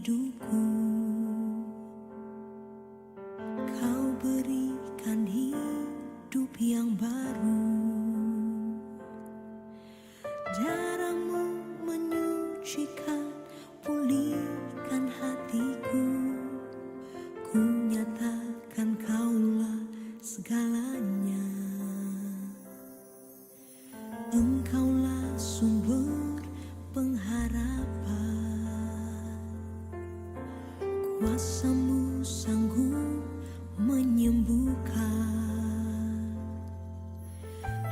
hidupku. Kau berikan hidup yang baru. Darahmu menyucikan, pulihkan hatiku. Ku nyatakan kaulah segalanya. Engkaulah sumber pengharapan. Kuasamu sanggup menyembuhkan.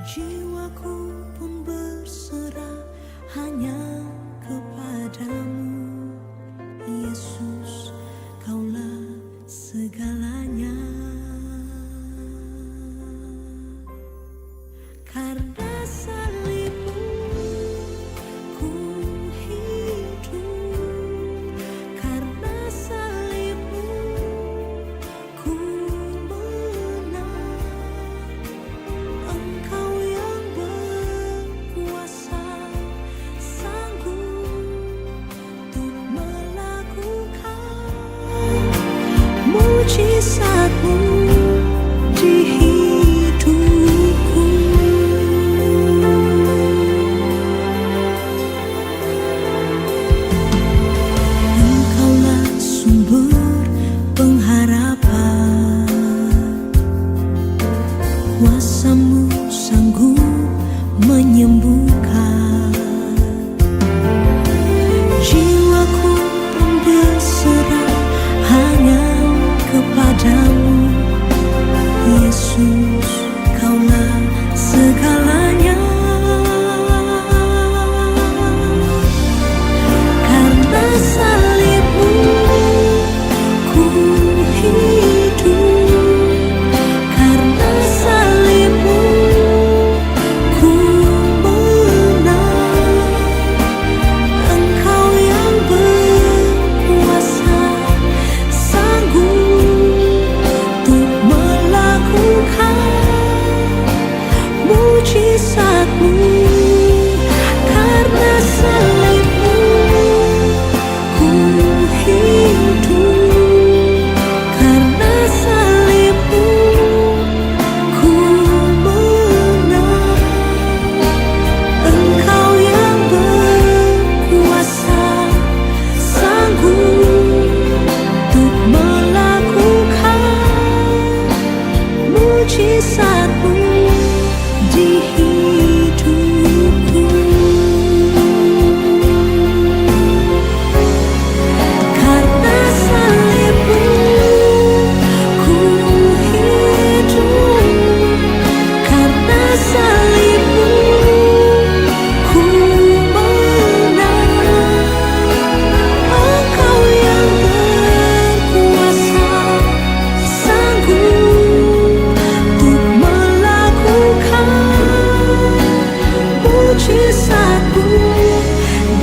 Jiwaku pun berserah hanya kepadamu. Yesus, kaulah segalanya. Karena salibmu ku hidup, karena salibmu ku menang. Engkau yang berkuasa, sanggup untuk melakukan mujizat-Mu di hidupku. Engkaulah sumber pengharapan. Kuasa-Mu sanggup menyembuhkan. Jiwaku pun berserah hanya kepadamu.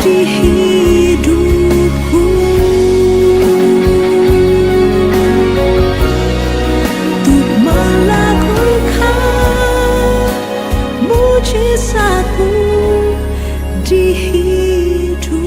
di hidupku. Untuk melakukan mujizat-Mu di hidupku.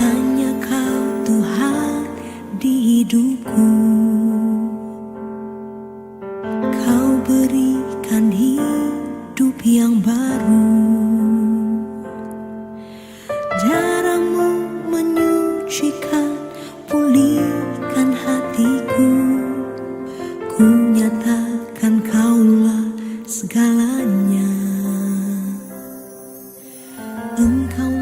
Hanya Kau Tuhan di hidupku. Kau berikan hidup yang baru. Darah-Mu menyucikan, pulihkan hatiku. Ku nyatakan Kaulah segalanya. Engkaulah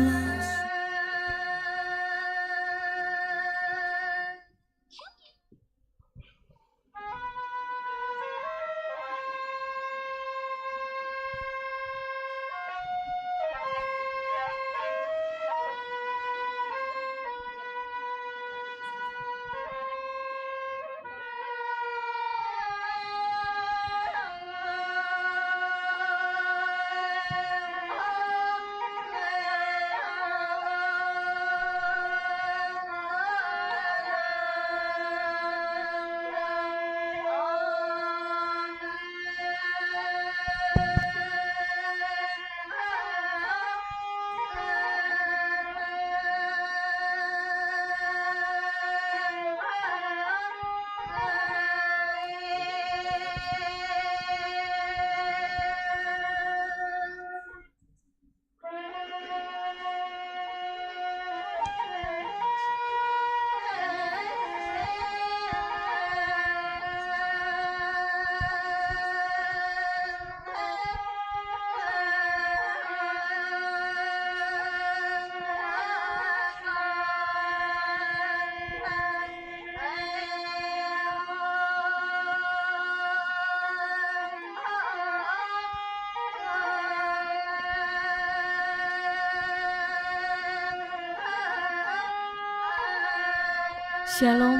Shalom.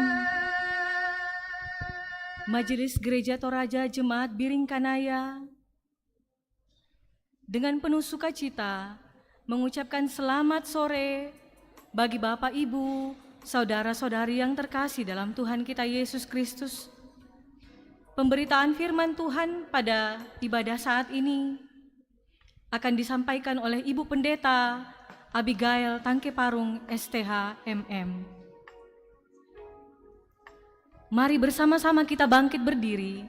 Majelis Gereja Toraja Jemaat Biring Kanaya dengan penuh sukacita mengucapkan selamat sore bagi Bapak, Ibu, saudara-saudari yang terkasih dalam Tuhan kita Yesus Kristus. Pemberitaan firman Tuhan pada ibadah saat ini akan disampaikan oleh Ibu Pendeta Abigail Tangke Parung STH MM. Mari bersama-sama kita bangkit berdiri.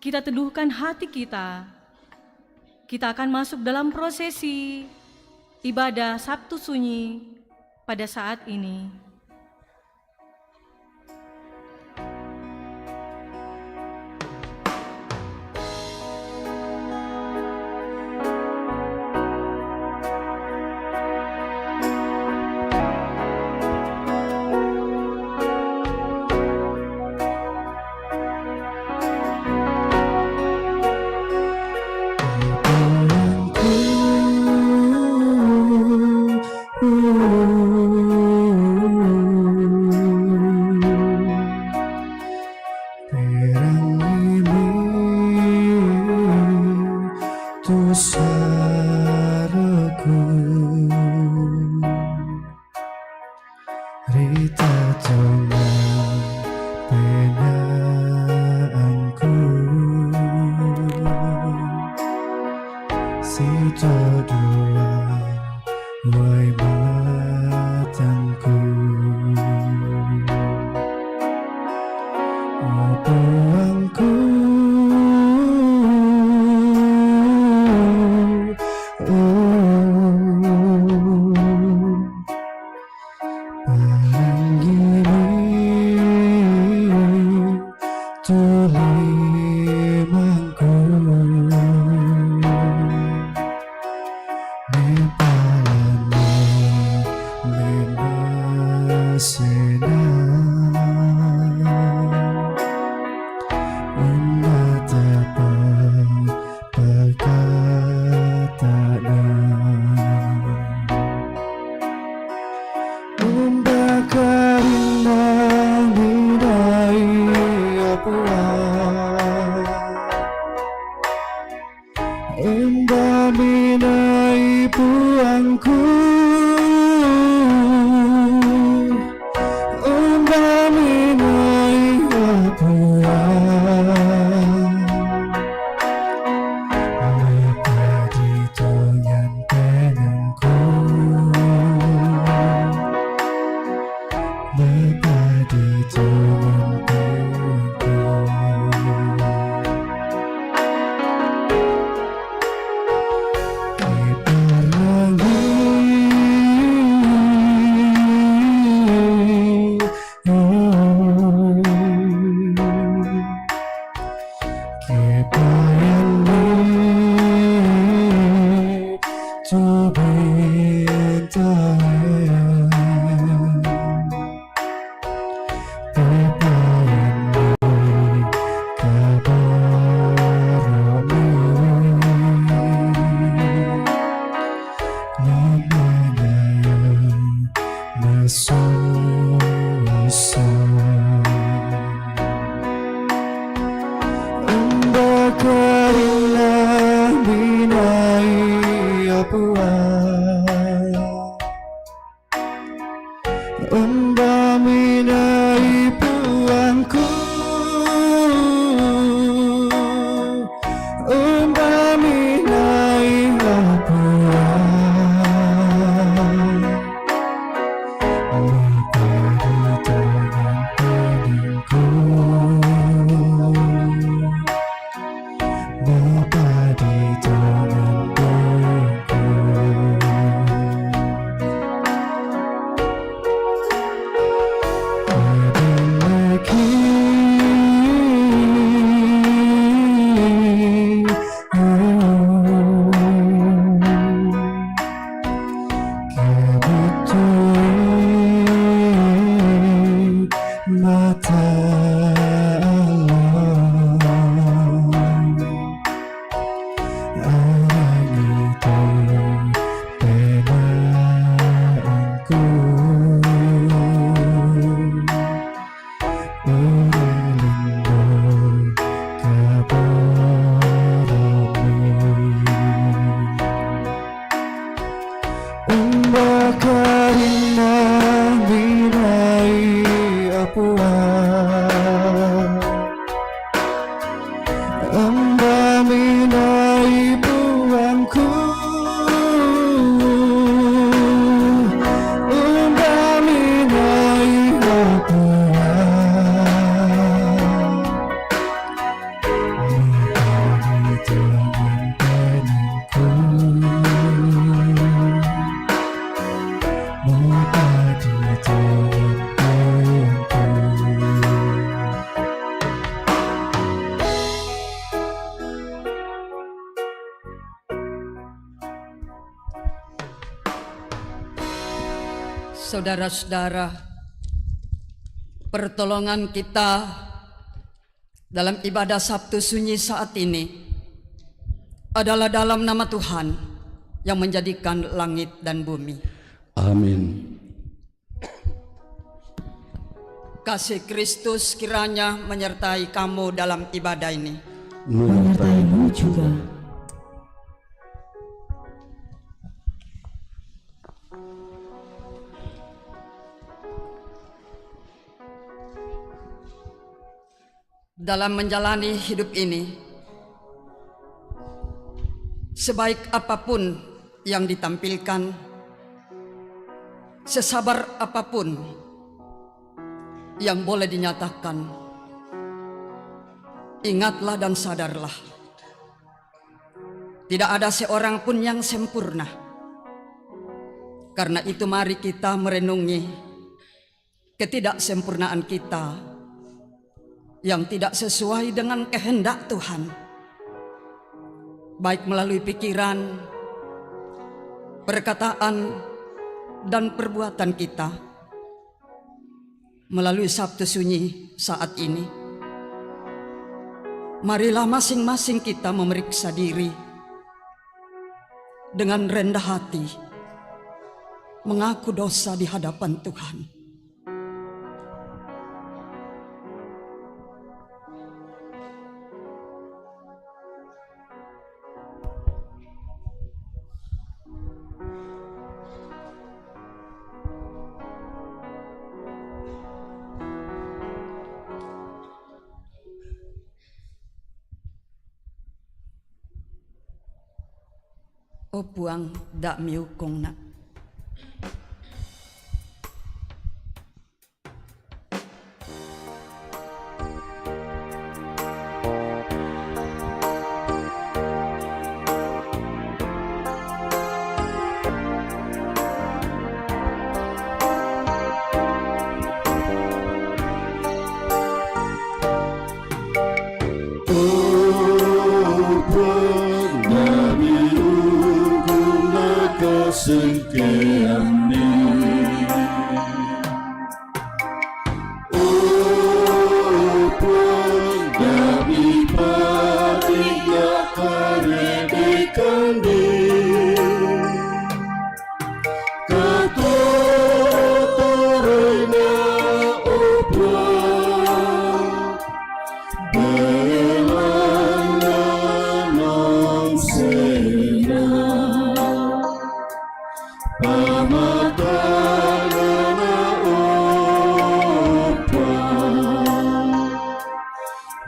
Kita teduhkan hati kita. Kita akan masuk dalam prosesi ibadah Sabtu Sunyi pada saat ini. dengan puangku. Saudara-saudara, pertolongan kita dalam ibadah Sabtu Sunyi saat ini adalah dalam nama Tuhan yang menjadikan langit dan bumi. Amin. Kasih Kristus kiranya menyertai kamu dalam ibadah ini. Menyertaimu juga. Dalam menjalani hidup ini, sebaik apapun yang ditampilkan, sesabar apapun yang boleh dinyatakan, ingatlah dan sadarlah, tidak ada seorang pun yang sempurna. Karena itu mari kita merenungi ketidaksempurnaan kita yang tidak sesuai dengan kehendak Tuhan, baik melalui pikiran, perkataan, dan perbuatan kita. Melalui Sabtu Sunyi saat ini, marilah masing-masing kita memeriksa diri dengan rendah hati, mengaku dosa di hadapan Tuhan. O puang dak miukong na. Oh penari unggun naga sengkeane. Oh penari paringnya karedekane. Katotorena obra belanya langsena pamatanana obra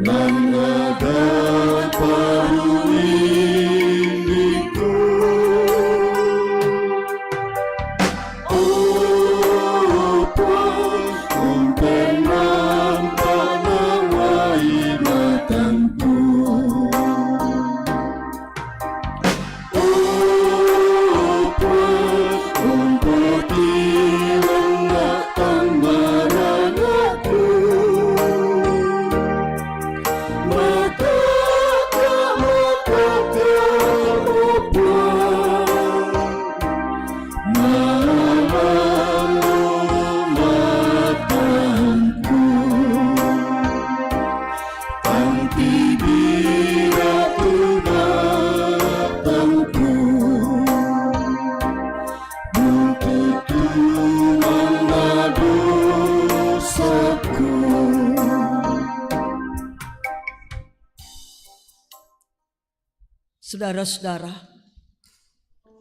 langaga paruindiko. Saudara-saudara,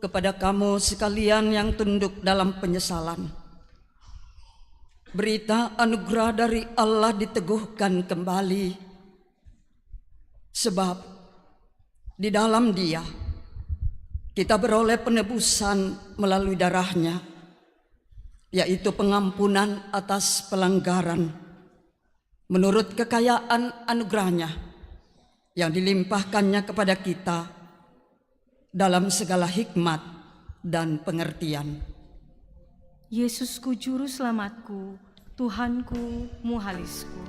kepada kamu sekalian yang tunduk dalam penyesalan, berita anugerah dari Allah diteguhkan kembali, sebab di dalam Dia kita beroleh penebusan melalui darahnya, yaitu pengampunan atas pelanggaran menurut kekayaan anugerahnya yang dilimpahkannya kepada kita dalam segala hikmat dan pengertian. Yesusku juru selamatku, Tuhanku, muhalisku.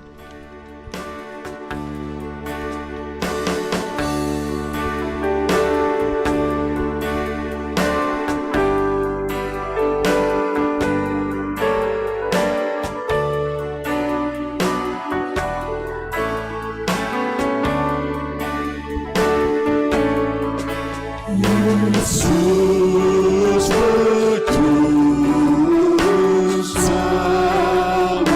Yesus berjuru selamatku,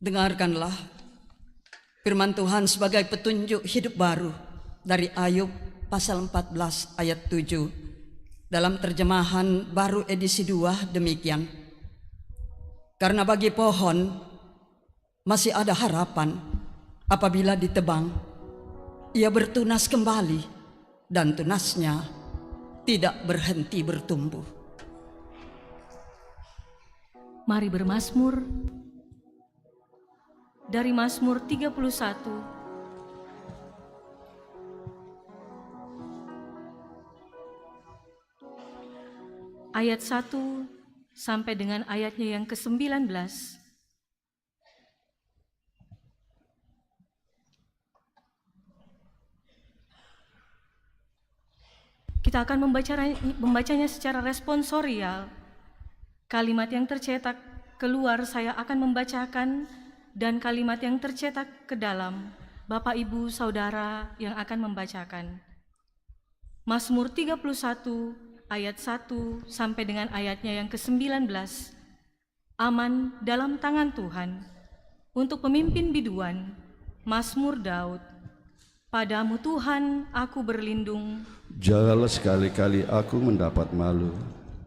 Dengarkanlah firman Tuhan sebagai petunjuk hidup baru dari Ayub pasal 14 ayat 7 dalam terjemahan baru edisi 2 demikian. Karena bagi pohon masih ada harapan apabila ditebang, ia bertunas kembali dan tunasnya tidak berhenti bertumbuh. Mari bermazmur dari Mazmur 31 ayat 1 sampai dengan ayatnya yang ke-19. Kita akan membacanya secara responsorial. Kalimat yang tercetak keluar saya akan membacakan, dan kalimat yang tercetak ke dalam Bapak Ibu Saudara yang akan membacakan. Mazmur 31 ayat 1 sampai dengan ayatnya yang ke-19. Aman dalam tangan Tuhan. Untuk pemimpin biduan, Mazmur Daud. Padamu Tuhan aku berlindung. Janganlah sekali-kali aku mendapat malu.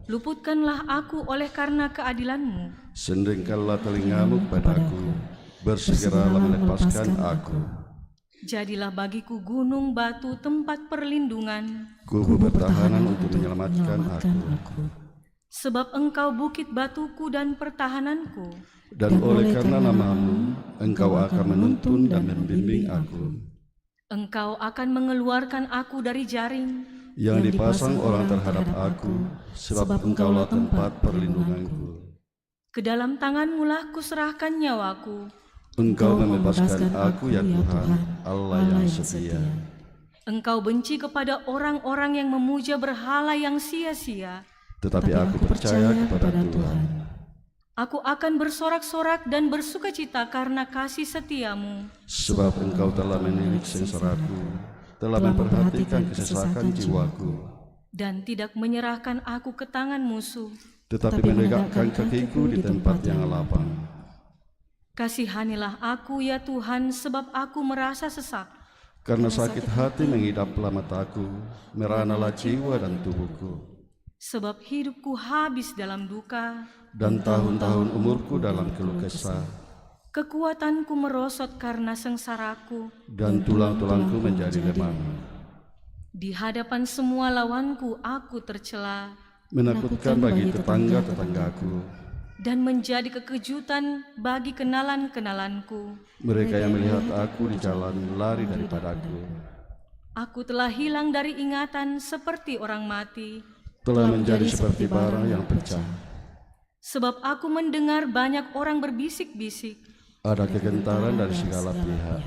Luputkanlah aku oleh karena keadilan-Mu. Sendingkanlah telingamu kepadaku, bersegeralah melepaskan aku. Jadilah bagiku gunung batu tempat perlindungan. Kubu pertahanan untuk menyelamatkan aku. Sebab Engkau bukit batuku dan pertahananku. Dan oleh karena namamu, Engkau akan menuntun dan membimbing aku. Engkau akan mengeluarkan aku dari jaring yang dipasang orang terhadap aku, sebab Engkaulah tempat perlindunganku. Ke dalam tangan-Mu lah kuserahkan nyawaku. Engkau membebaskan aku ya Tuhan, Allah yang setia. Engkau benci kepada orang-orang yang memuja berhala yang sia-sia. Tetapi aku percaya kepada Tuhan. Aku akan bersorak-sorak dan bersukacita karena kasih setia-Mu. Sebab Engkau telah menilik sengsaraku, telah memperhatikan kesesakan jiwaku, dan tidak menyerahkan aku ke tangan musuh. tetapi menegakkan kakiku di tempat yang lapang. Kasihanilah aku ya Tuhan, sebab aku merasa sesak. Karena sakit hati mengidaplah mataku, meranalah jiwa dan tubuhku. Sebab hidupku habis dalam duka, dan tahun-tahun umurku dalam keluh kesah, kekuatanku merosot karena sengsaraku, dan tulang-tulangku menjadi lemah. Di hadapan semua lawanku aku tercela, Menakutkan bagi tetangga-tetanggaku, dan menjadi kekejutan bagi kenalan-kenalanku. mereka yang melihat aku di jalan lari daripadaku. Aku telah hilang dari ingatan seperti orang mati, Telah menjadi seperti bara yang pecah. sebab aku mendengar banyak orang berbisik-bisik. Ada kegentaran dari segala pihak.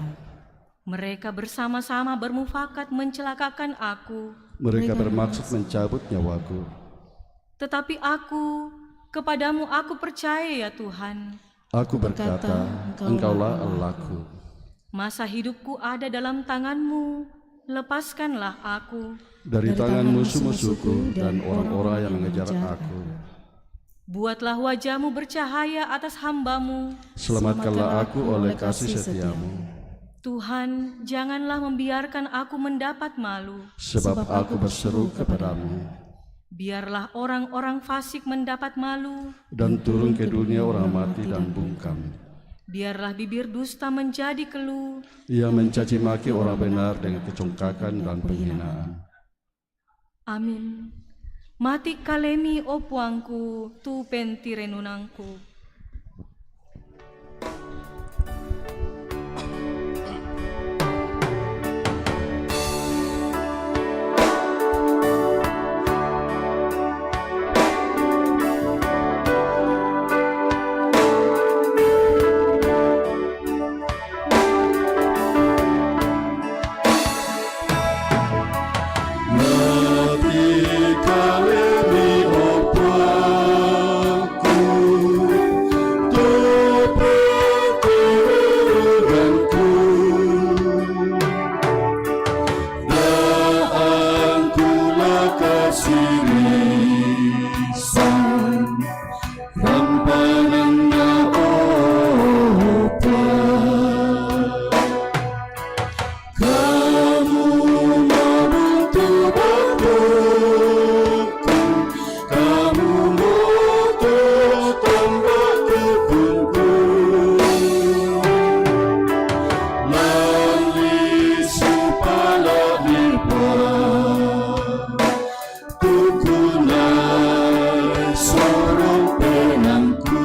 Mereka bersama-sama bermufakat mencelakakan aku. Mereka bermaksud mencabut nyawaku. Tetapi aku, kepadamu aku percaya ya Tuhan. Aku berkata, Engkaulah Allahku. Masa hidupku ada dalam tangan-Mu, lepaskanlah aku. Dari tangan musuh-musuhku dan orang-orang yang mengejar aku. Buatlah wajah-Mu bercahaya atas hamba-Mu. Selamatkanlah aku oleh kasih setiamu. Tuhan, janganlah membiarkan aku mendapat malu. Sebab aku berseru kepadamu. Biarlah orang-orang fasik mendapat malu. Dan turun ke dunia orang mati dan bungkam. Biarlah bibir dusta menjadi keluh. Ia mencaci maki orang benar dengan kecongkakan dan penghinaan. Amin. Mati kalemi o puangku, tu pentirenunangku. Mati kalemi opaku, sorong penangku.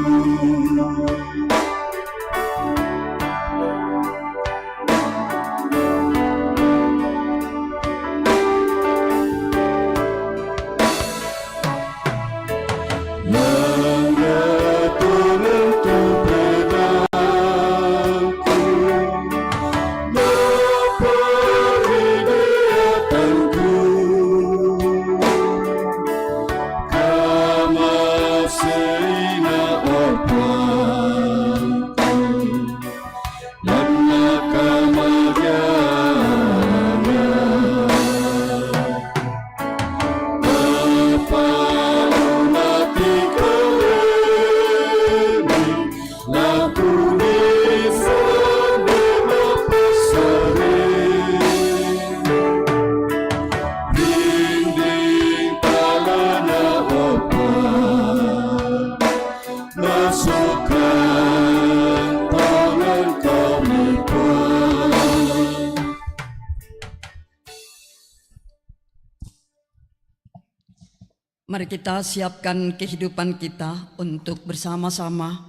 Mari kita siapkan kehidupan kita untuk bersama-sama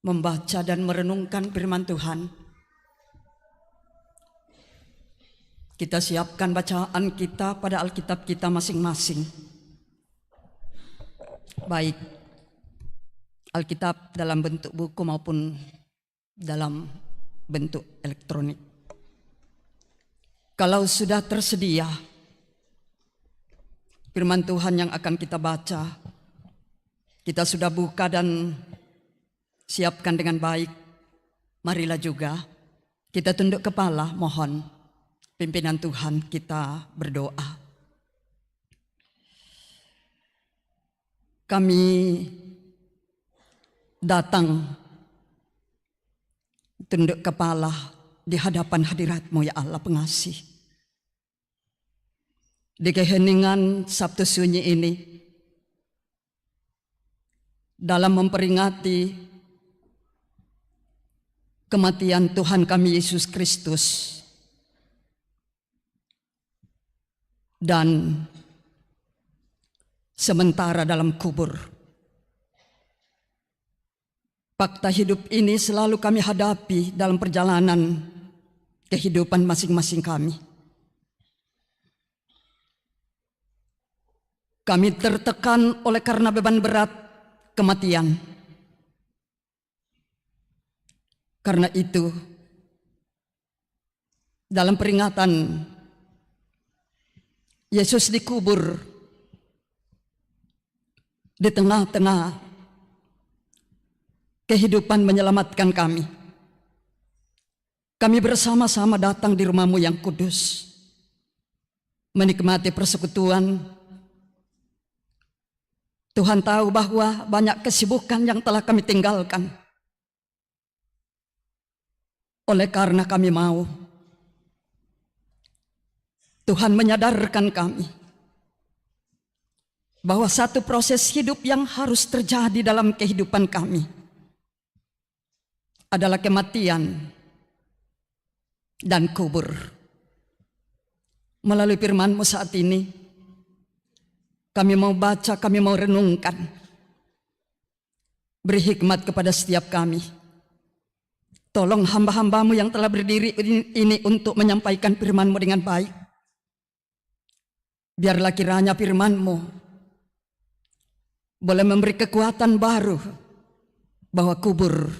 membaca dan merenungkan firman Tuhan. Kita siapkan bacaan kita pada Alkitab kita masing-masing. Baik Alkitab dalam bentuk buku maupun dalam bentuk elektronik. Kalau sudah tersedia firman Tuhan yang akan kita baca, kita sudah buka dan siapkan dengan baik. Marilah juga kita tunduk kepala, mohon pimpinan Tuhan, kita berdoa. Kami datang tunduk kepala di hadapan hadirat-Mu ya Allah pengasih. Di keheningan Sabtu Sunyi ini, dalam memperingati kematian Tuhan kami Yesus Kristus dan sementara dalam kubur, fakta hidup ini selalu kami hadapi dalam perjalanan kehidupan masing-masing kami. Kami tertekan oleh karena beban berat kematian. Karena itu, dalam peringatan Yesus dikubur di tengah-tengah kehidupan menyelamatkan kami. Kami bersama-sama datang di rumah-Mu yang kudus, menikmati persekutuan. Tuhan tahu bahwa banyak kesibukan yang telah kami tinggalkan. Oleh karena kami mau, Tuhan menyadarkan kami bahwa satu proses hidup yang harus terjadi dalam kehidupan kami adalah kematian dan kubur. Melalui firman-Mu saat ini, kami mau baca, kami mau renungkan. Beri hikmat kepada setiap kami. Tolong hamba-hamba-Mu yang telah berdiri ini untuk menyampaikan firman-Mu dengan baik. Biarlah kiranya firman-Mu boleh memberi kekuatan baru bahwa kubur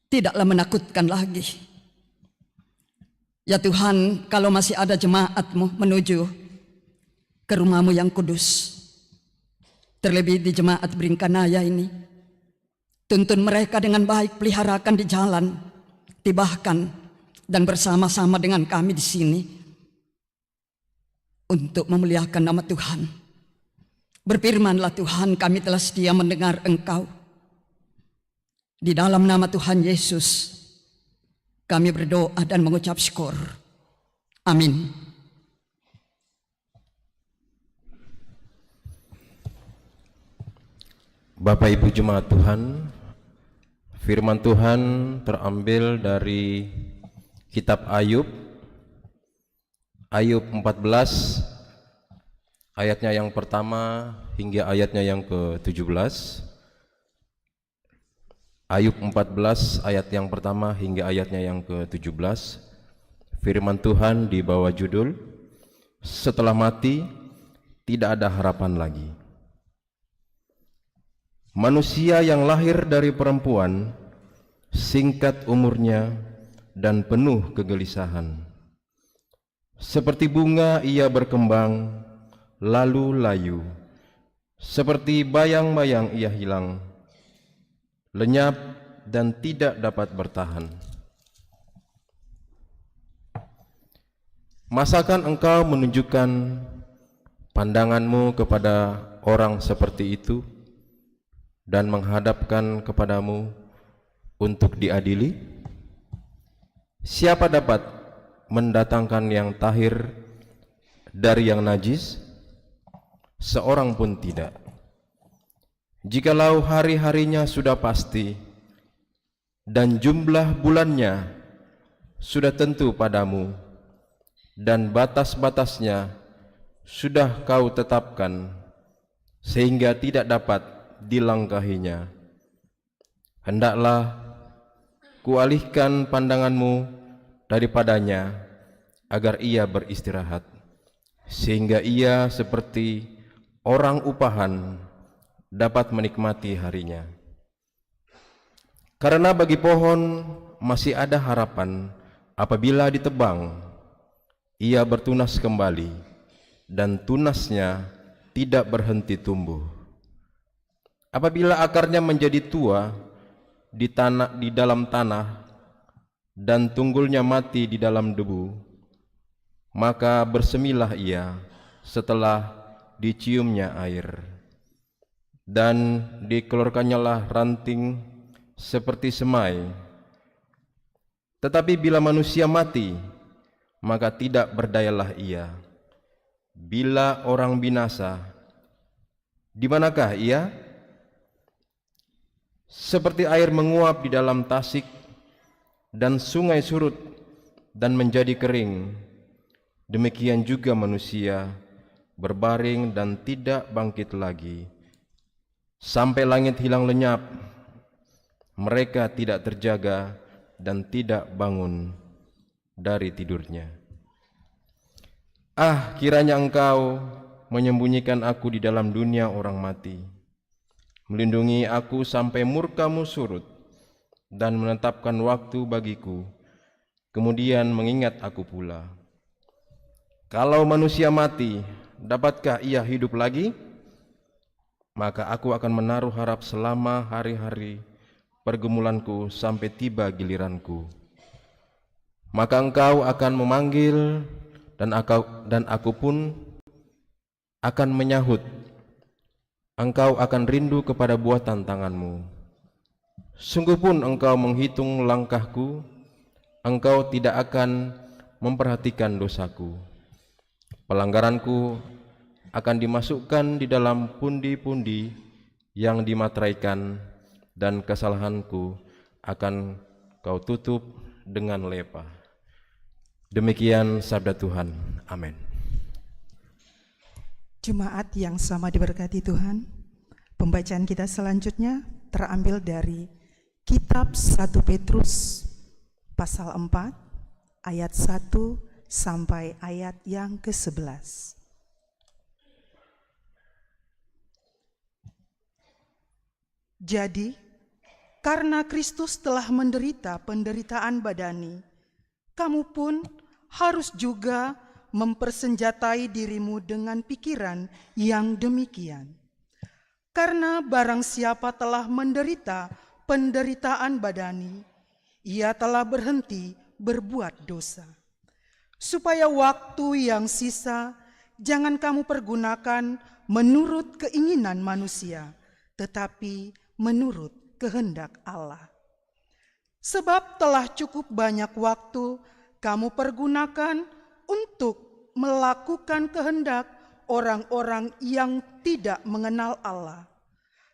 tidaklah menakutkan lagi. Ya Tuhan, kalau masih ada jemaat-Mu menuju ke rumah-Mu yang kudus, terlebih di jemaat Bringkanaya ini, tuntun mereka dengan baik, peliharakan di jalan, tibahkan dan bersama-sama dengan kami di sini untuk memuliakan nama Tuhan. Berfirmanlah Tuhan, kami telah setia mendengar Engkau. Di dalam nama Tuhan Yesus, kami berdoa dan mengucap syukur. Amin. Bapak Ibu Jemaat Tuhan, firman Tuhan terambil dari kitab Ayub 14 ayatnya yang pertama hingga ayatnya yang ke-17. Ayub 14 ayat yang pertama hingga ayatnya yang ke-17. Firman Tuhan di bawah judul Setelah Mati Tidak Ada Harapan Lagi. Manusia yang lahir dari perempuan singkat umurnya dan penuh kegelisahan. Seperti bunga ia berkembang lalu layu, seperti bayang-bayang ia hilang, lenyap dan tidak dapat bertahan. Masakan engkau menunjukkan pandanganmu kepada orang seperti itu dan menghadapkan kepadamu untuk diadili? Siapa dapat mendatangkan yang tahir dari yang najis? Seorang pun tidak. Jikalau hari-harinya sudah pasti dan jumlah bulannya sudah tentu padamu dan batas-batasnya sudah kau tetapkan sehingga tidak dapat dilangkahinya, hendaklah kualihkan pandanganmu daripadanya agar ia beristirahat, sehingga ia seperti orang upahan dapat menikmati harinya. Karena bagi pohon masih ada harapan apabila ditebang, ia bertunas kembali dan tunasnya tidak berhenti tumbuh. Apabila akarnya menjadi tua di dalam tanah dan tunggulnya mati di dalam debu, maka bersemilah ia setelah diciumnya air, dan dikeluarkannyalah ranting seperti semai. Tetapi bila manusia mati, maka tidak berdayalah ia. Bila orang binasa, di manakah ia? Seperti air menguap di dalam tasik dan sungai surut dan menjadi kering, demikian juga manusia berbaring dan tidak bangkit lagi. Sampai langit hilang lenyap, mereka tidak terjaga dan tidak bangun dari tidurnya. Ah, kiranya engkau menyembunyikan aku di dalam dunia orang mati, melindungi aku sampai murkamu surut, dan menetapkan waktu bagiku, kemudian mengingat aku pula. Kalau manusia mati, dapatkah ia hidup lagi? Maka aku akan menaruh harap selama hari-hari pergumulanku sampai tiba giliranku. Maka engkau akan memanggil dan aku pun akan menyahut. Engkau akan rindu kepada buatan tanganmu. Sungguh pun engkau menghitung langkahku, engkau tidak akan memperhatikan dosaku. Pelanggaranku akan dimasukkan di dalam pundi-pundi yang dimateraikan, dan kesalahanku akan kau tutup dengan lepa. Demikian sabda Tuhan. Amin. Jemaat yang sama diberkati Tuhan, pembacaan kita selanjutnya terambil dari Kitab 1 Petrus pasal 4 ayat 1 sampai ayat yang ke-11. Jadi, karena Kristus telah menderita penderitaan badani, kamu pun harus juga mempersenjatai dirimu dengan pikiran yang demikian. Karena barang siapa telah menderita penderitaan badani, ia telah berhenti berbuat dosa. Supaya waktu yang sisa jangan kamu pergunakan menurut keinginan manusia, tetapi menurut kehendak Allah. Sebab telah cukup banyak waktu kamu pergunakan untuk melakukan kehendak orang-orang yang tidak mengenal Allah.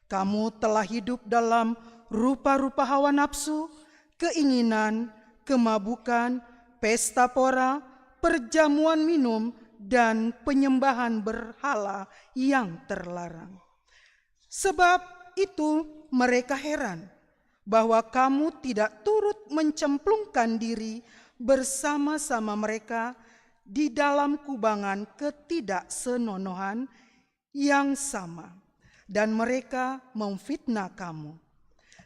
Kamu telah hidup dalam rupa-rupa hawa nafsu, keinginan, kemabukan, pesta pora, perjamuan minum, dan penyembahan berhala yang terlarang. Sebab itu mereka heran bahwa kamu tidak turut mencemplungkan diri bersama-sama mereka di dalam kubangan ketidaksenonohan yang sama, dan mereka memfitnah kamu.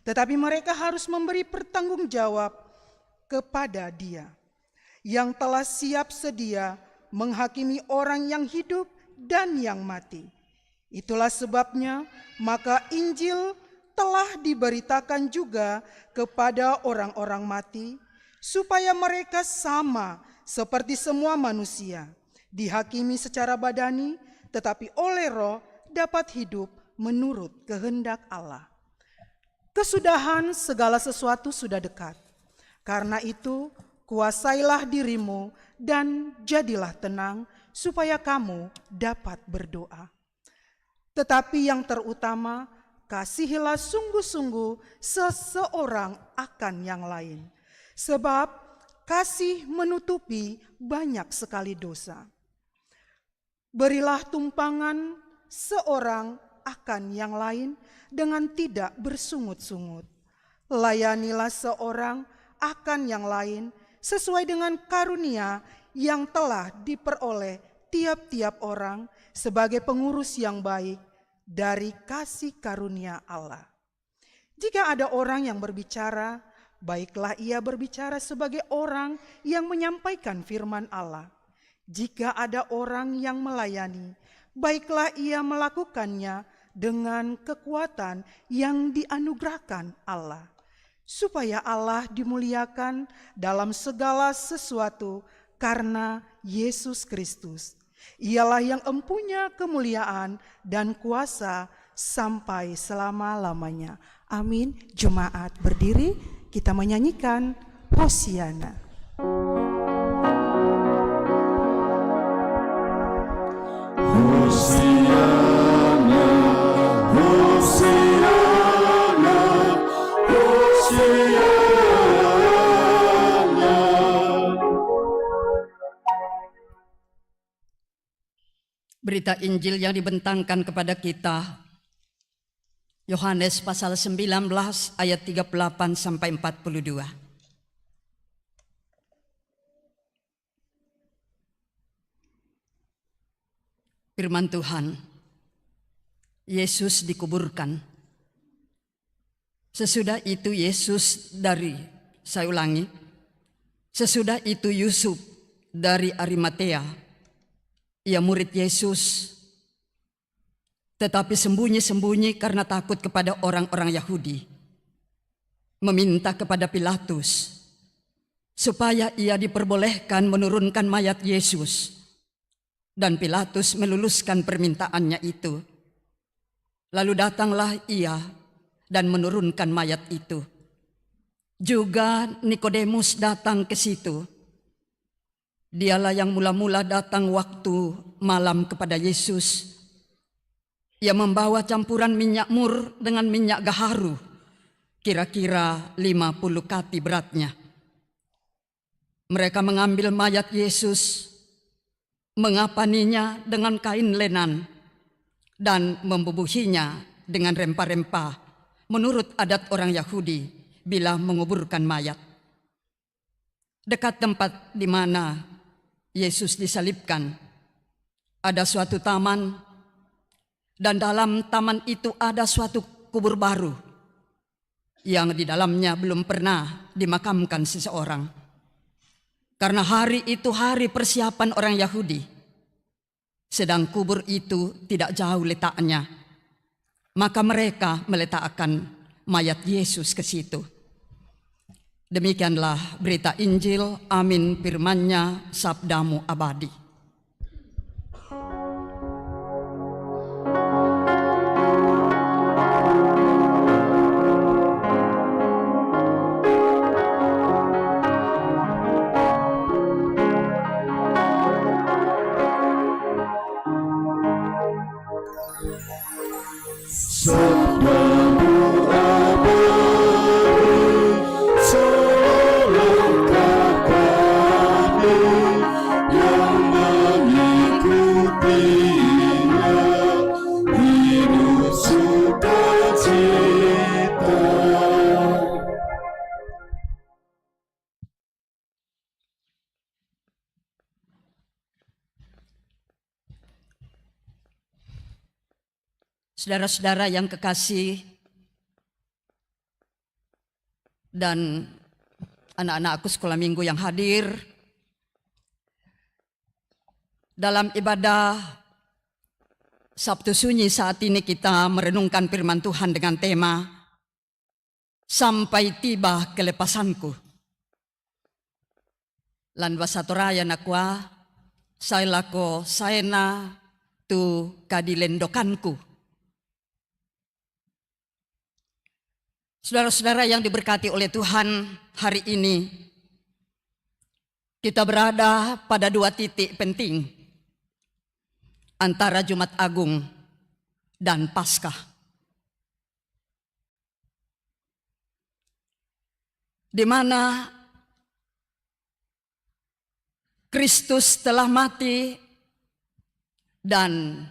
Tetapi mereka harus memberi pertanggungjawab kepada Dia yang telah siap sedia menghakimi orang yang hidup dan yang mati. Itulah sebabnya maka Injil telah diberitakan juga kepada orang-orang mati, supaya mereka sama seperti semua manusia, dihakimi secara badani, tetapi oleh Roh dapat hidup menurut kehendak Allah. Kesudahan segala sesuatu sudah dekat. Karena itu, kuasailah dirimu dan jadilah tenang, supaya kamu dapat berdoa. Tetapi yang terutama, kasihilah sungguh-sungguh seseorang akan yang lain, sebab kasih menutupi banyak sekali dosa. Berilah tumpangan seorang akan yang lain dengan tidak bersungut-sungut. Layanilah seorang akan yang lain sesuai dengan karunia yang telah diperoleh tiap-tiap orang sebagai pengurus yang baik dari kasih karunia Allah. Jika ada orang yang berbicara, baiklah ia berbicara sebagai orang yang menyampaikan firman Allah. Jika ada orang yang melayani, baiklah ia melakukannya dengan kekuatan yang dianugerahkan Allah, supaya Allah dimuliakan dalam segala sesuatu karena Yesus Kristus. Ialah yang empunya kemuliaan dan kuasa sampai selama-lamanya. Amin. Jemaat berdiri, kita menyanyikan Hosiana. Hosiana, Hosiana, Hosiana. Berita Injil yang dibentangkan kepada kita, Yohanes pasal 19 ayat 38 sampai 42. Firman Tuhan, Yesus dikuburkan. Sesudah itu sesudah itu Yusuf dari Arimatea, ia murid Yesus, tetapi sembunyi-sembunyi karena takut kepada orang-orang Yahudi, meminta kepada Pilatus supaya ia diperbolehkan menurunkan mayat Yesus. Dan Pilatus meluluskan permintaannya itu. Lalu datanglah ia dan menurunkan mayat itu. Juga Nikodemus datang ke situ. Dialah yang mula-mula datang waktu malam kepada Yesus. Ia membawa campuran minyak mur dengan minyak gaharu, kira-kira 50 kati beratnya. Mereka mengambil mayat Yesus, mengapaninya dengan kain lenan, dan membubuhinya dengan rempah-rempah menurut adat orang Yahudi bila menguburkan mayat. Dekat tempat di mana Yesus disalibkan, ada suatu taman, dan dalam taman itu ada suatu kubur baru yang di dalamnya belum pernah dimakamkan seseorang. Karena hari itu hari persiapan orang Yahudi, sedang kubur itu tidak jauh letaknya, maka mereka meletakkan mayat Yesus ke situ. Demikianlah berita Injil, amin firman-Nya, sabdamu abadi. Sabdamu abadi, selangkah kami yang mengingat. Saudara-saudara yang kekasih dan anak-anakku sekolah minggu yang hadir, dalam ibadah Sabtu Sunyi saat ini kita merenungkan firman Tuhan dengan tema Sampai Tiba Kelepasanku. Lan wasatoraya nakwa sailako saena tu kadilendokanku. Saudara-saudara yang diberkati oleh Tuhan, hari ini kita berada pada dua titik penting antara Jumat Agung dan Paskah. Di mana Kristus telah mati dan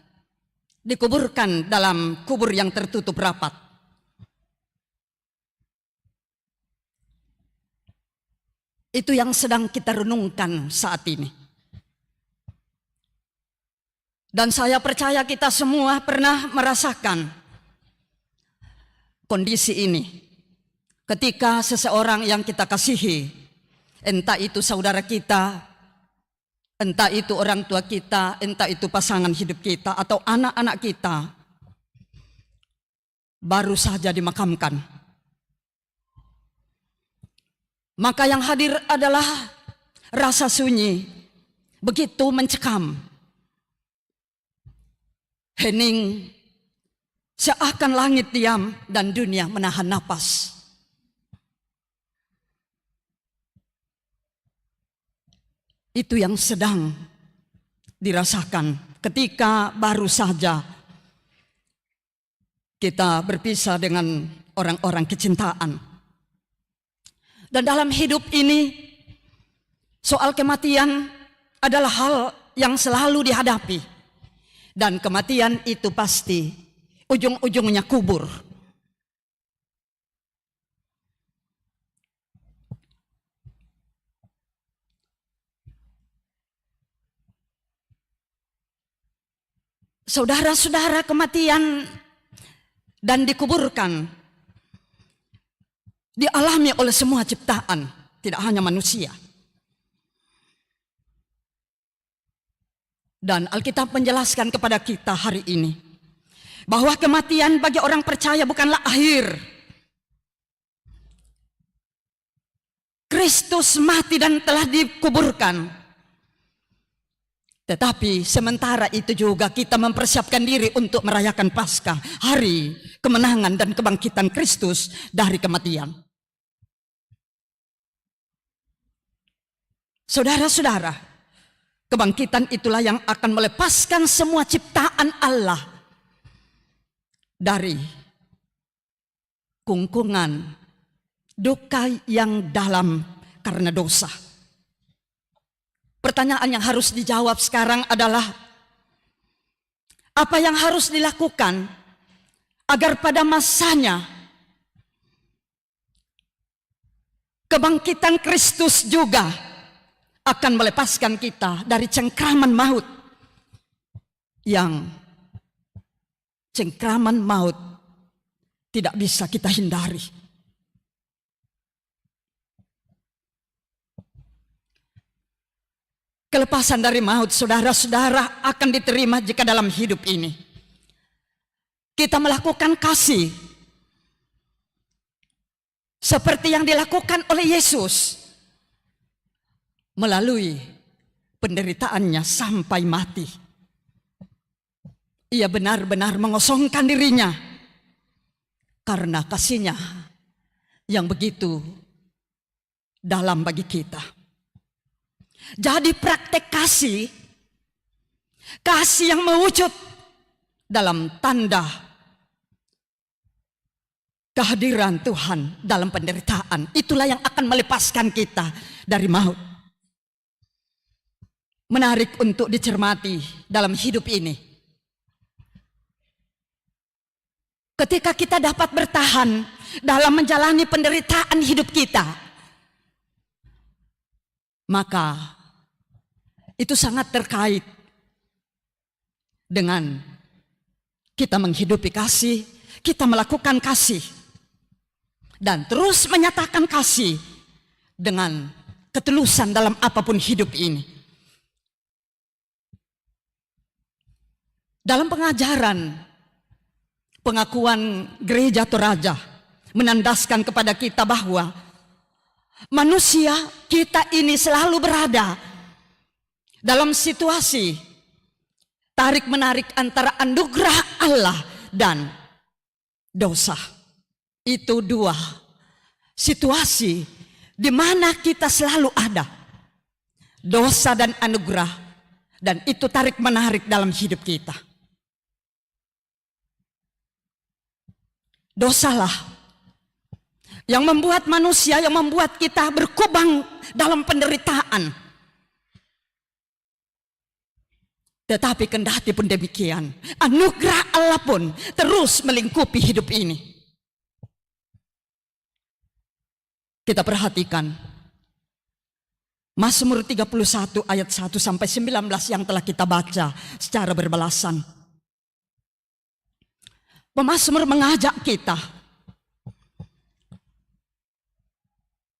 dikuburkan dalam kubur yang tertutup rapat. Itu yang sedang kita renungkan saat ini. Dan saya percaya kita semua pernah merasakan kondisi ini. Ketika seseorang yang kita kasihi, entah itu saudara kita, entah itu orang tua kita, entah itu pasangan hidup kita, atau anak-anak kita, baru saja dimakamkan. Maka yang hadir adalah rasa sunyi, begitu mencekam. Hening, seakan langit diam dan dunia menahan napas. Itu yang sedang dirasakan ketika baru saja kita berpisah dengan orang-orang kecintaan. Dan dalam hidup ini, soal kematian adalah hal yang selalu dihadapi. Dan kematian itu pasti ujung-ujungnya kubur. Saudara-saudara, kematian dan dikuburkan dialami oleh semua ciptaan, tidak hanya manusia. Dan Alkitab menjelaskan kepada kita hari ini bahwa kematian bagi orang percaya bukanlah akhir. Kristus mati dan telah dikuburkan. Tetapi sementara itu juga kita mempersiapkan diri untuk merayakan Paskah, hari kemenangan dan kebangkitan Kristus dari kematian. Saudara-saudara, kebangkitan itulah yang akan melepaskan semua ciptaan Allah dari kungkungan duka yang dalam karena dosa. Pertanyaan yang harus dijawab sekarang adalah, apa yang harus dilakukan agar pada masanya kebangkitan Kristus juga akan melepaskan kita dari cengkraman maut, yang cengkraman maut tidak bisa kita hindari. Kelepasan dari maut, saudara-saudara, akan diterima jika dalam hidup ini kita melakukan kasih seperti yang dilakukan oleh Yesus melalui penderitaannya sampai mati. Ia benar-benar mengosongkan dirinya karena kasihnya yang begitu dalam bagi kita. Jadi praktek kasih yang mewujud dalam tanda kehadiran Tuhan dalam penderitaan, itulah yang akan melepaskan kita dari maut. Menarik untuk dicermati dalam hidup ini. Ketika kita dapat bertahan dalam menjalani penderitaan hidup kita, maka itu sangat terkait dengan kita menghidupi kasih, kita melakukan kasih, dan terus menyatakan kasih dengan ketulusan dalam apapun hidup ini. Dalam pengajaran pengakuan gereja Toraja menandaskan kepada kita bahwa manusia kita ini selalu berada dalam situasi tarik-menarik antara anugerah Allah dan dosa. Itu dua situasi di mana kita selalu ada. Dosa dan anugerah, dan itu tarik-menarik dalam hidup kita. Dosalah yang membuat manusia, yang membuat kita berkubang dalam penderitaan. Tetapi kendati pun demikian, anugerah Allah pun terus melingkupi hidup ini. Kita perhatikan Mazmur 31 ayat 1 sampai 19 yang telah kita baca secara berbalasan. Pemazmur mengajak kita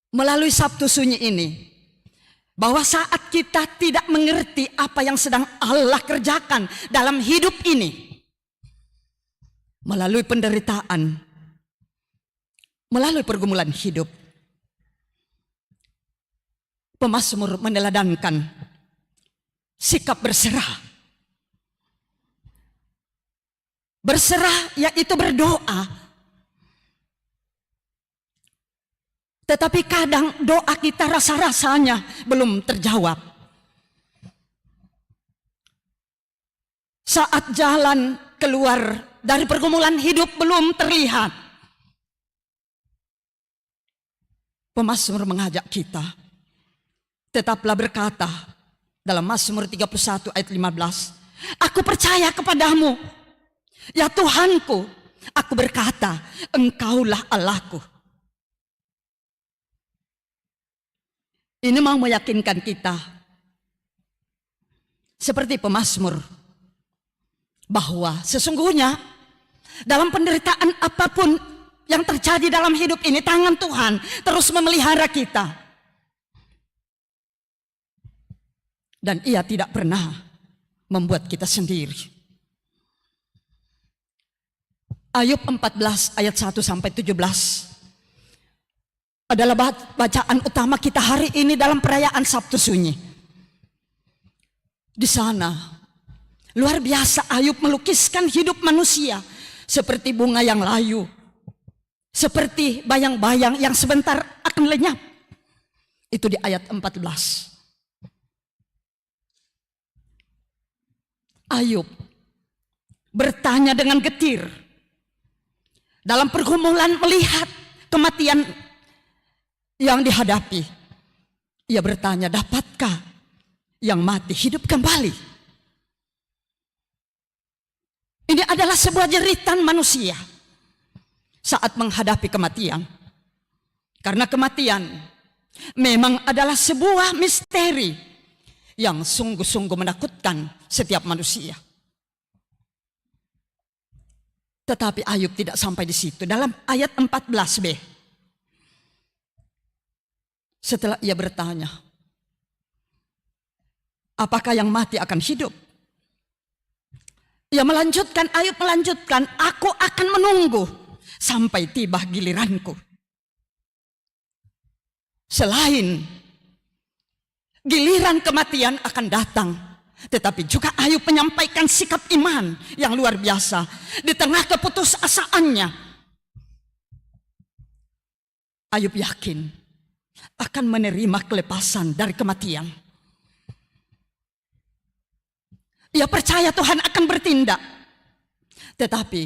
melalui Sabtu Sunyi ini, bahwa saat kita tidak mengerti apa yang sedang Allah kerjakan dalam hidup ini, melalui penderitaan, melalui pergumulan hidup, pemazmur meneladankan sikap berserah. Berserah yaitu berdoa. Tetapi kadang doa kita rasa-rasanya belum terjawab. Saat jalan keluar dari pergumulan hidup belum terlihat, pemazmur mengajak kita, tetaplah berkata dalam Mazmur 31 ayat 15, aku percaya kepadamu, ya Tuhanku, aku berkata, Engkaulah Allahku. Ini mau meyakinkan kita, seperti pemazmur, bahwa sesungguhnya dalam penderitaan apapun yang terjadi dalam hidup ini, tangan Tuhan terus memelihara kita. Dan Ia tidak pernah membuat kita sendiri. Ayub 14 ayat 1 sampai 17 adalah bacaan utama kita hari ini dalam perayaan Sabtu Sunyi. Di sana luar biasa Ayub melukiskan hidup manusia seperti bunga yang layu, seperti bayang-bayang yang sebentar akan lenyap. Itu di ayat 14. Ayub bertanya dengan getir dalam pergumulan melihat kematian yang dihadapi. Ia bertanya, dapatkah yang mati hidup kembali? Ini adalah sebuah jeritan manusia saat menghadapi kematian. Karena kematian memang adalah sebuah misteri yang sungguh-sungguh menakutkan setiap manusia. Tetapi Ayub tidak sampai di situ. Dalam ayat 14b, setelah ia bertanya, apakah yang mati akan hidup? Ia melanjutkan, Ayub melanjutkan, aku akan menunggu sampai tiba giliranku. Selain giliran kematian akan datang, tetapi juga Ayub menyampaikan sikap iman yang luar biasa. Di tengah keputusasaannya, Ayub yakin akan menerima kelepasan dari kematian. Ia percaya Tuhan akan bertindak. Tetapi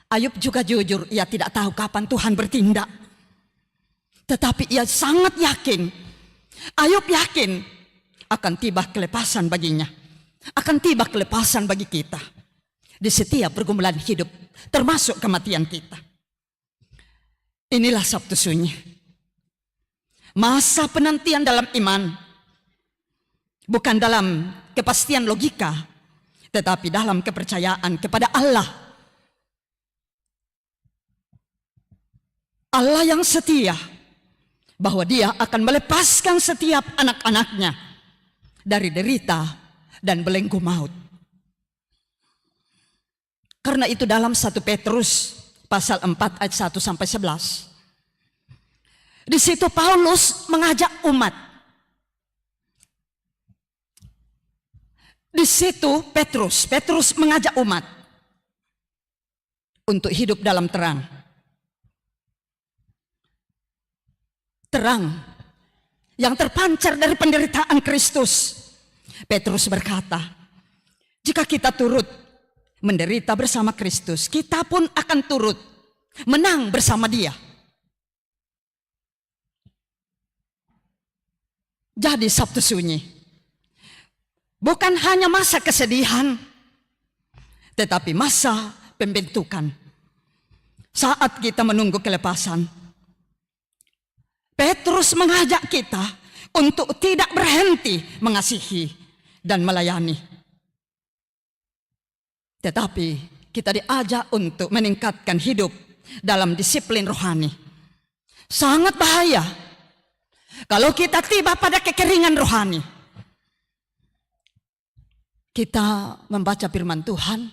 Ayub juga jujur, ia tidak tahu kapan Tuhan bertindak. Tetapi ia sangat yakin, Ayub yakin akan tiba kelepasan baginya. Akan tiba kelepasan bagi kita di setiap pergumulan hidup, termasuk kematian kita. Inilah Sabtu Sunyi. Masa penantian dalam iman, bukan dalam kepastian logika, tetapi dalam kepercayaan kepada Allah Allah yang setia, bahwa Dia akan melepaskan setiap anak-anaknya dari derita dan belenggu maut. Karena itu dalam 1 Petrus pasal 4 ayat 1 sampai 11. Di situ Paulus mengajak umat. Di situ Petrus mengajak umat untuk hidup dalam terang. Terang yang terpancar dari penderitaan Kristus. Petrus berkata, jika kita turut menderita bersama Kristus, kita pun akan turut menang bersama Dia. Jadi Sabtu Sunyi bukan hanya masa kesedihan, tetapi masa pembentukan. Saat kita menunggu kelepasan, Petrus mengajak kita untuk tidak berhenti mengasihi dan melayani. Tetapi kita diajak untuk meningkatkan hidup dalam disiplin rohani. Sangat bahaya kalau kita tiba pada kekeringan rohani. Kita membaca firman Tuhan,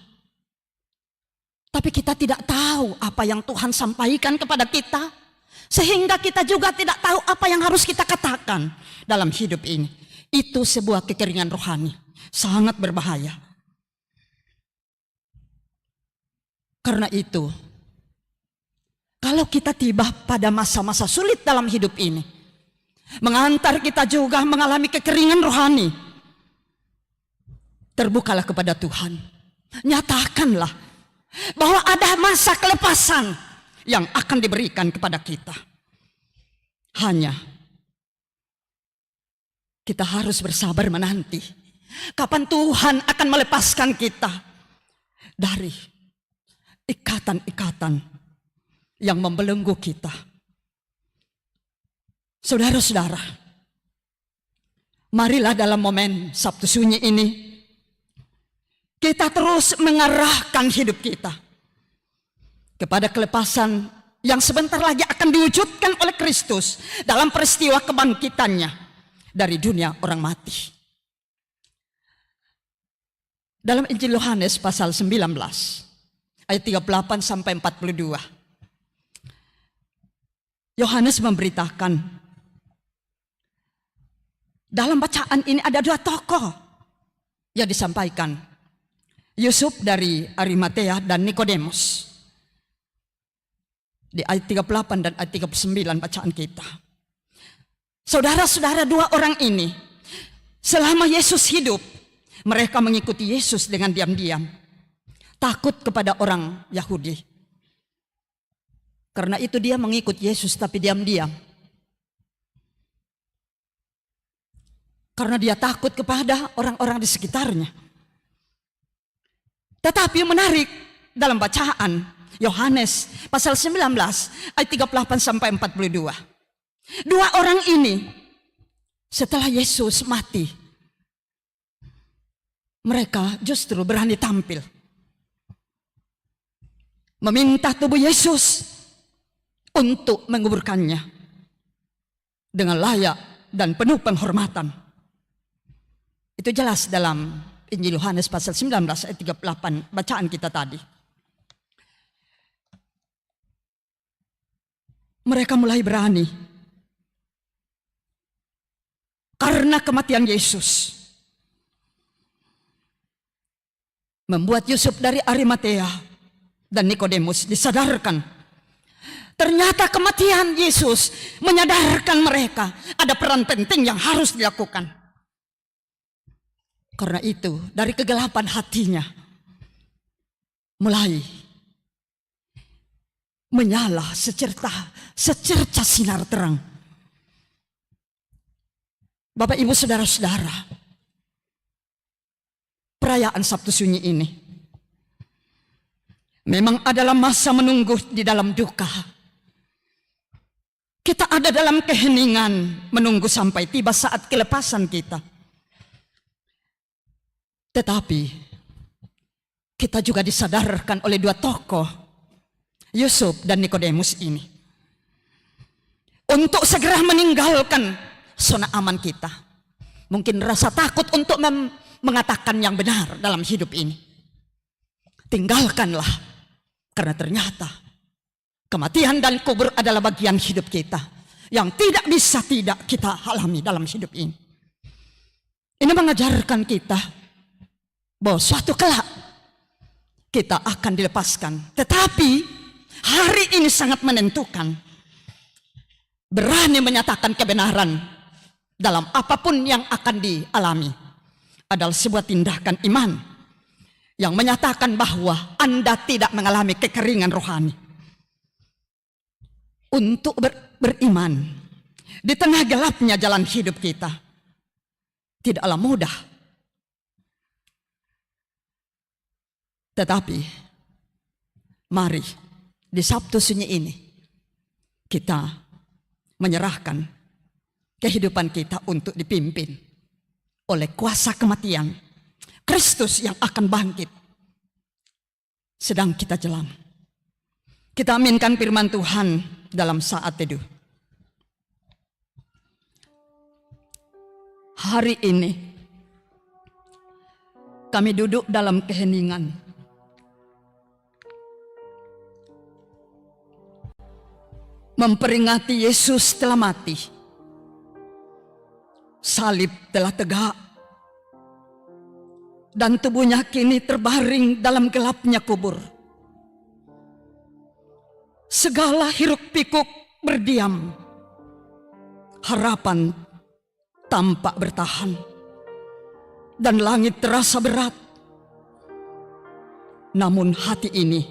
tapi kita tidak tahu apa yang Tuhan sampaikan kepada kita, sehingga kita juga tidak tahu apa yang harus kita katakan dalam hidup ini. Itu sebuah kekeringan rohani, sangat berbahaya. Karena itu, kalau kita tiba pada masa-masa sulit dalam hidup ini, mengantar kita juga mengalami kekeringan rohani, terbukalah kepada Tuhan. Nyatakanlah bahwa ada masa kelepasan yang akan diberikan kepada kita. Hanya kita harus bersabar menanti kapan Tuhan akan melepaskan kita dari ikatan-ikatan yang membelenggu kita. Saudara-saudara, marilah dalam momen Sabtu Sunyi ini kita terus mengarahkan hidup kita kepada kelepasan yang sebentar lagi akan diwujudkan oleh Kristus dalam peristiwa kebangkitannya dari dunia orang mati. Dalam Injil Yohanes pasal 19 ayat 38 sampai 42. Yohanes memberitakan, dalam bacaan ini ada dua tokoh yang disampaikan. Yusuf dari Arimatea dan Nikodemus. Di ayat 38 dan ayat 39 bacaan kita. Saudara-saudara, dua orang ini selama Yesus hidup, mereka mengikuti Yesus dengan diam-diam. Takut kepada orang Yahudi. Karena itu dia mengikut Yesus tapi diam-diam. Karena dia takut kepada orang-orang di sekitarnya. Tetapi menarik dalam bacaan Yohanes pasal 19 ayat 38 sampai 42. Dua orang ini setelah Yesus mati, mereka justru berani tampil. Meminta tubuh Yesus untuk menguburkannya dengan layak dan penuh penghormatan. Itu jelas dalam Injil Yohanes pasal 19 ayat 38 bacaan kita tadi. Mereka mulai berani karena kematian Yesus membuat Yusuf dari Arimatea dan Nikodemus disadarkan. Ternyata kematian Yesus menyadarkan mereka ada peran penting yang harus dilakukan. Karena itu dari kegelapan hatinya mulai menyala secerca sinar terang. Bapak, Ibu, saudara-saudara, perayaan Sabtu Sunyi ini memang adalah masa menunggu di dalam duka. Kita ada dalam keheningan menunggu sampai tiba saat kelepasan kita. Tetapi kita juga disadarkan oleh dua tokoh, Yusuf dan Nikodemus ini. untuk segera meninggalkan zona aman kita. Mungkin rasa takut untuk mengatakan yang benar dalam hidup ini. Tinggalkanlah, karena ternyata kematian dan kubur adalah bagian hidup kita yang tidak bisa tidak kita alami dalam hidup ini. Ini mengajarkan kita bahwa suatu kelak kita akan dilepaskan. Tetapi hari ini sangat menentukan. Berani menyatakan kebenaran dalam apapun yang akan dialami adalah sebuah tindakan iman yang menyatakan bahwa Anda tidak mengalami kekeringan rohani. Untuk beriman di tengah gelapnya jalan hidup kita tidaklah mudah. Tetapi mari di Sabtu Sunyi ini kita menyerahkan kehidupan kita untuk dipimpin oleh kuasa kematian Kristus yang akan bangkit sedang kita jelang. Kita aminkan firman Tuhan dalam saat teduh. Hari ini kami duduk dalam keheningan. Memperingati Yesus telah mati. Salib telah tegak. Dan tubuhnya kini terbaring dalam gelapnya kubur. Segala hiruk pikuk berdiam. Harapan tampak bertahan. Dan langit terasa berat. Namun hati ini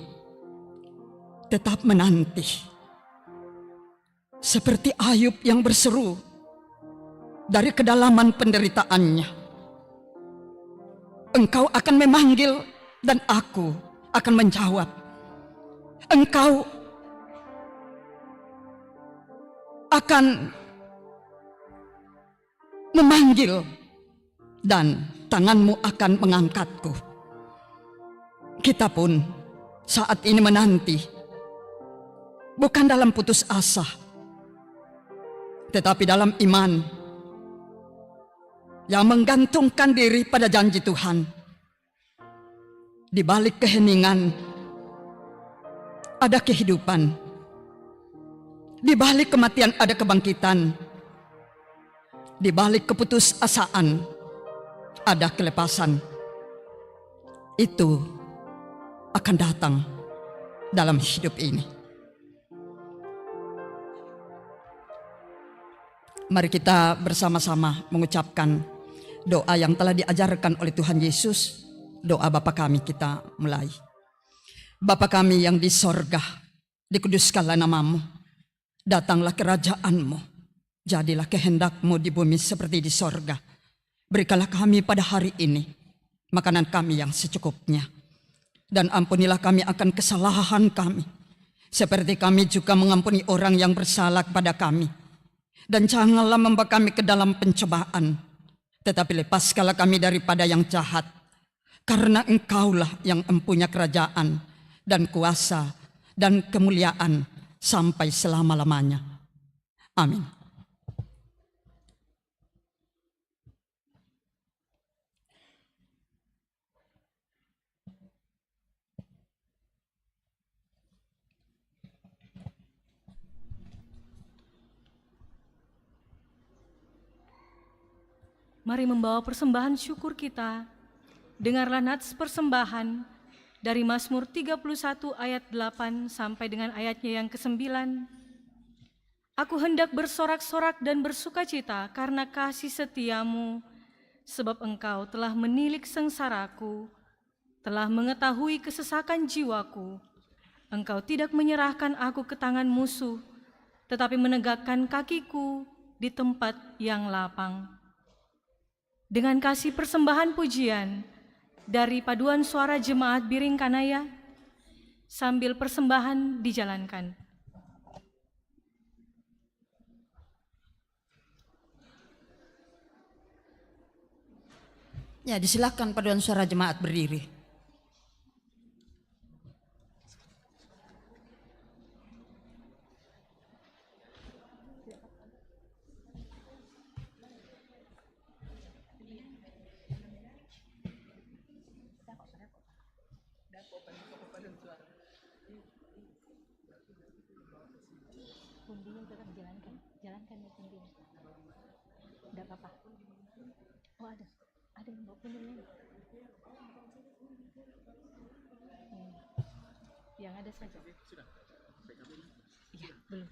tetap menanti. Seperti Ayub yang berseru dari kedalaman penderitaannya. Engkau akan memanggil dan aku akan menjawab. Engkau akan memanggil dan tanganmu akan mengangkatku. Kita pun saat ini menanti, bukan dalam putus asa, tetapi dalam iman yang menggantungkan diri pada janji Tuhan. Di balik keheningan ada kehidupan. Di balik kematian ada kebangkitan. Di balik keputusasaan ada kelepasan. Itu akan datang dalam hidup ini. Mari kita bersama-sama mengucapkan doa yang telah diajarkan oleh Tuhan Yesus. Doa Bapa kami kita mulai. Bapa kami yang di sorga, dikuduskanlah namamu. Datanglah kerajaan-Mu. Jadilah kehendak-Mu di bumi seperti di sorga. Berikanlah kami pada hari ini makanan kami yang secukupnya. Dan ampunilah kami akan kesalahan kami. Seperti kami juga mengampuni orang yang bersalah kepada kami. Dan janganlah membawa kami ke dalam pencobaan, tetapi lepaskanlah kami daripada yang jahat. Karena Engkaulah yang mempunyai kerajaan dan kuasa dan kemuliaan sampai selama-lamanya. Amin. Mari membawa persembahan syukur kita. Dengarlah nats persembahan dari Mazmur 31 ayat 8 sampai dengan ayatnya yang ke-9. Aku hendak bersorak-sorak dan bersukacita karena kasih setiamu, sebab Engkau telah menilik sengsaraku, telah mengetahui kesesakan jiwaku. Engkau tidak menyerahkan aku ke tangan musuh, tetapi menegakkan kakiku di tempat yang lapang. Dengan kasih persembahan pujian dari paduan suara jemaat Biring Kanaya, sambil persembahan dijalankan. Ya, disilakan paduan suara jemaat berdiri. Pundinya udah kan jalankan ya pundinya. Enggak apa-apa. Oh ada yang bawa pundinya. Yang ada saja. Sudah. Iya, belum.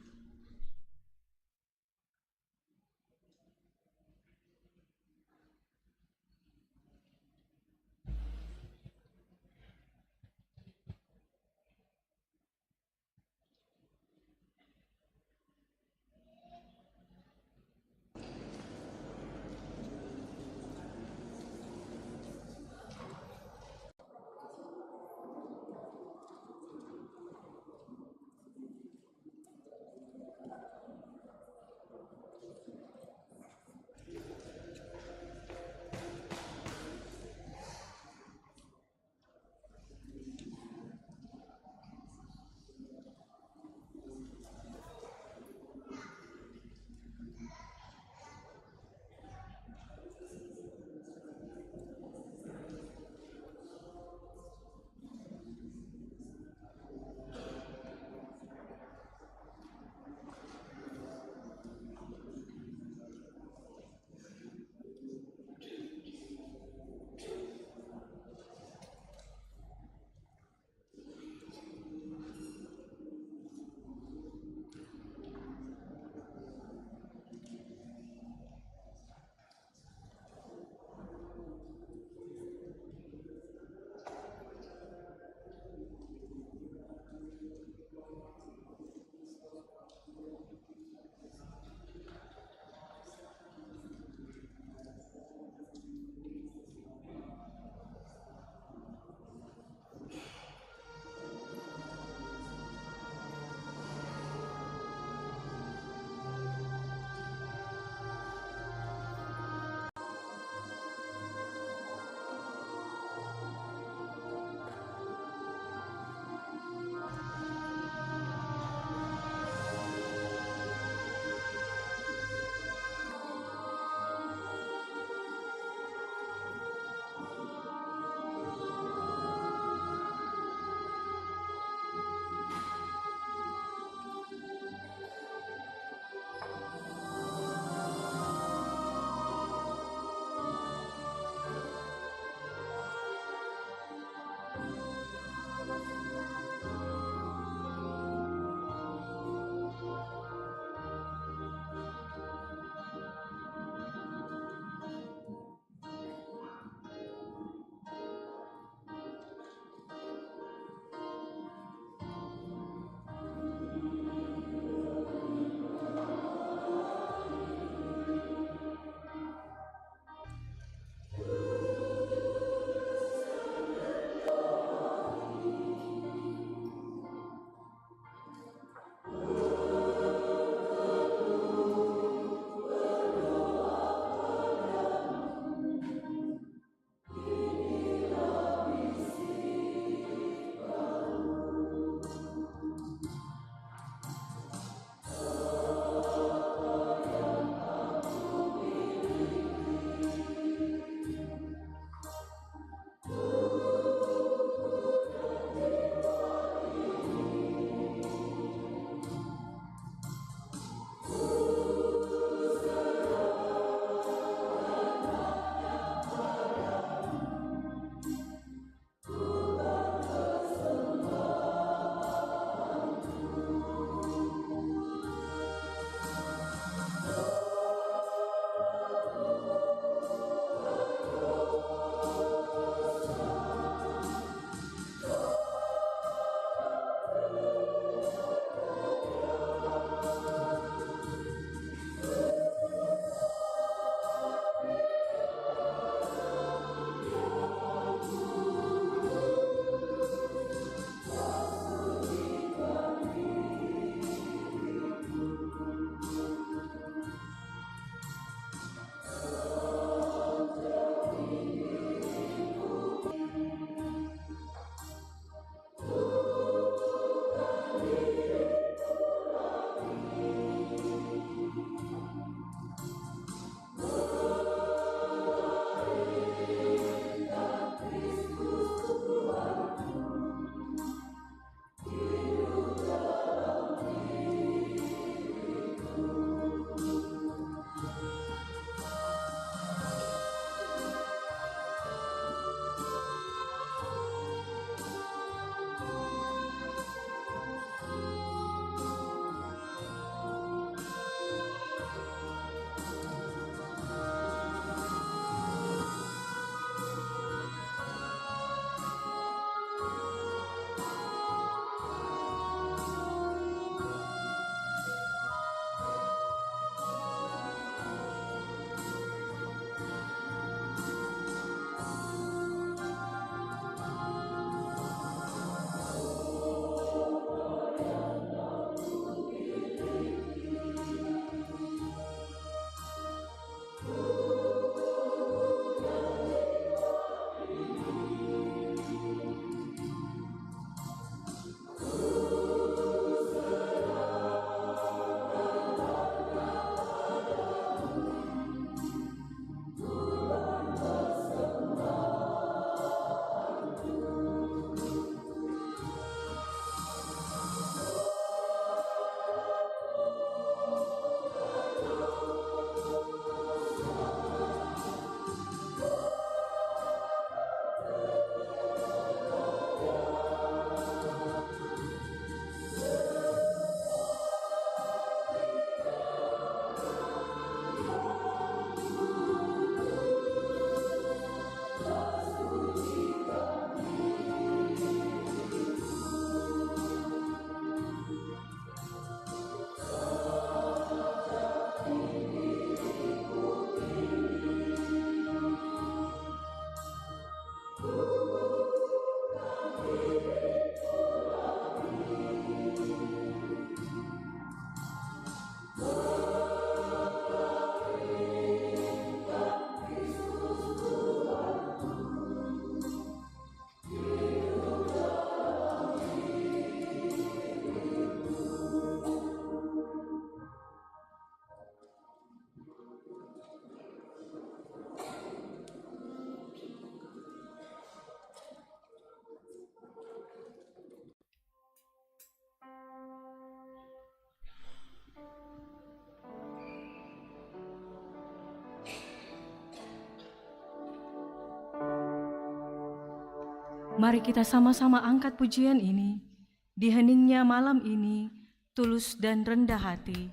Mari kita sama-sama angkat pujian ini, di heningnya malam ini, tulus dan rendah hati.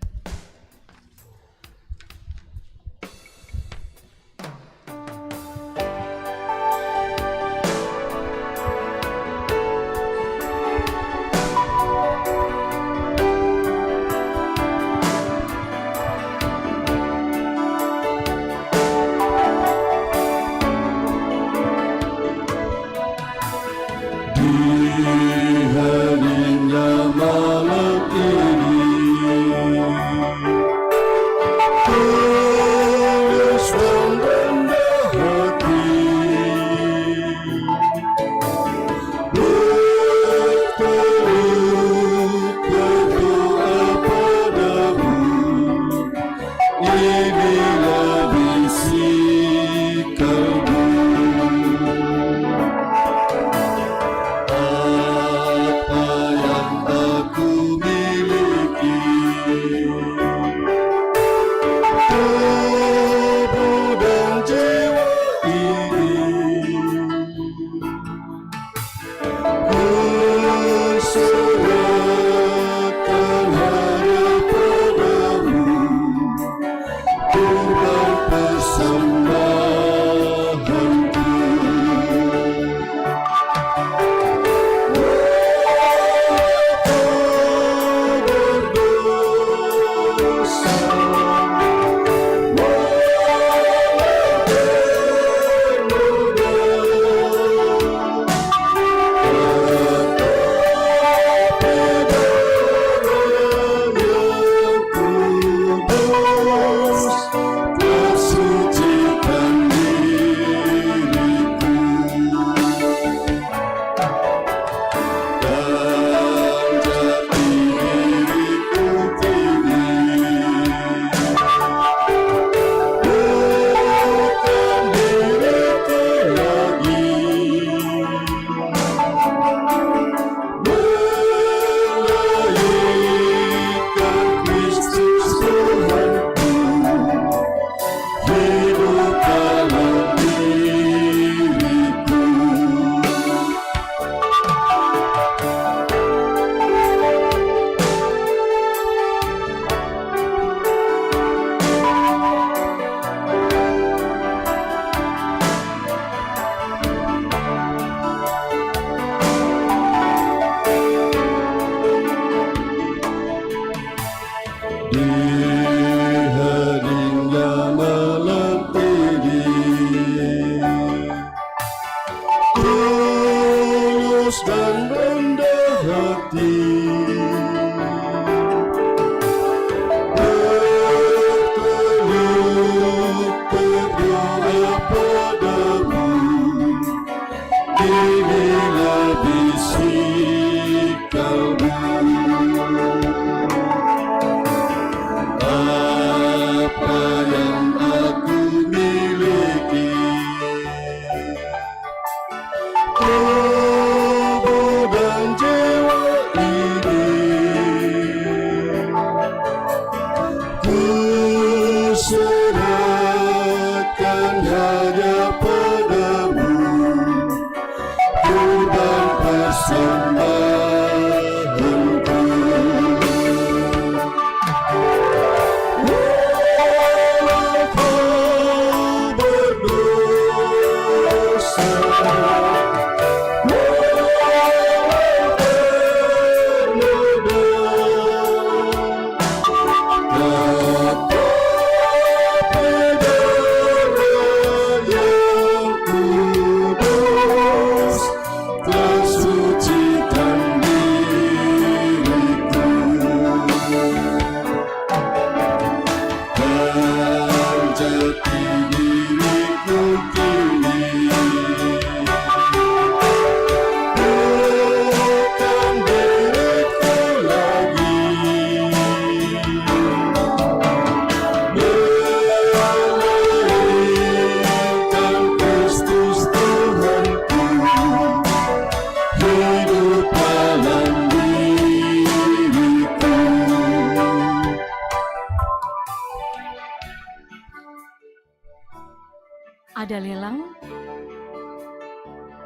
Ada lelang?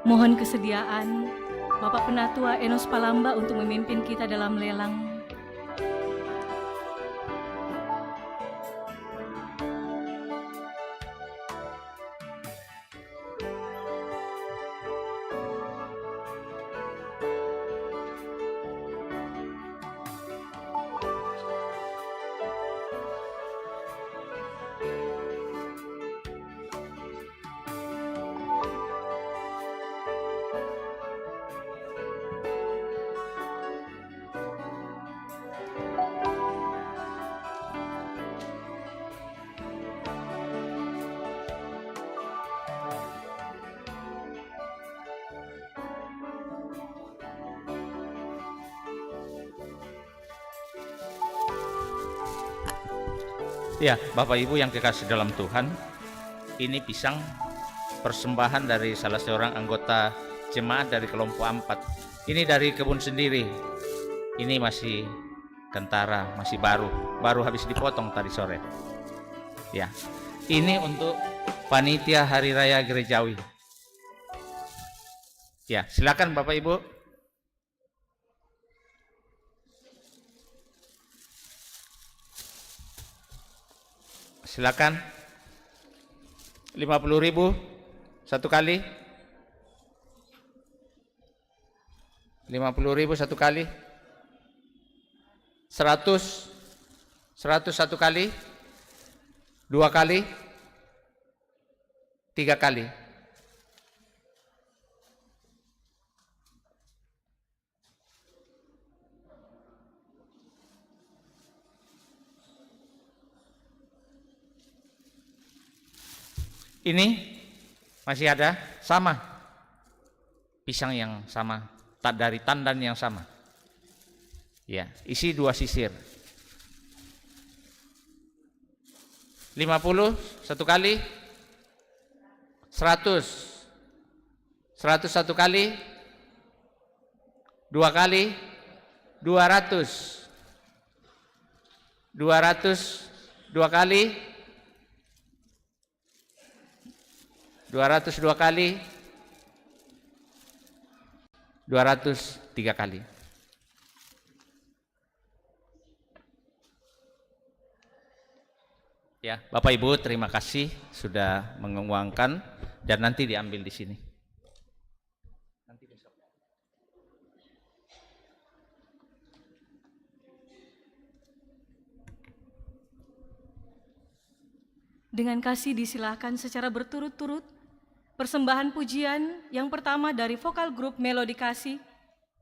Mohon kesediaan Bapak Penatua Enos Palamba untuk memimpin kita dalam lelang. Ya, Bapak Ibu yang kekasih dalam Tuhan, ini pisang persembahan dari salah seorang anggota jemaat dari kelompok 4. Ini dari kebun sendiri. Ini masih kentara, masih baru habis dipotong tadi sore. Ya, ini untuk panitia Hari Raya Gerejawi. Ya, silakan Bapak Ibu. Silakan. 50.000 satu kali. 50.000 satu kali. 100 satu kali. 2 kali. 3 kali. Ini masih ada, sama pisang yang sama, tak dari tandan yang sama. Ya, isi 2 sisir. 50 satu kali. 100 satu kali. 2 kali. 200 2 kali. 202 kali. 203 kali. Ya, Bapak Ibu terima kasih sudah menguangkan dan nanti diambil di sini. Nanti besok. Dengan kasih disilakan secara berturut-turut persembahan pujian yang pertama dari vokal grup Melodi Kasih,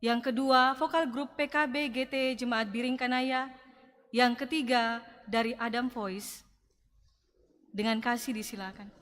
yang kedua vokal grup PKB GT Jemaat Biring Kanaya, yang ketiga dari Adam Voice. Dengan kasih disilakan.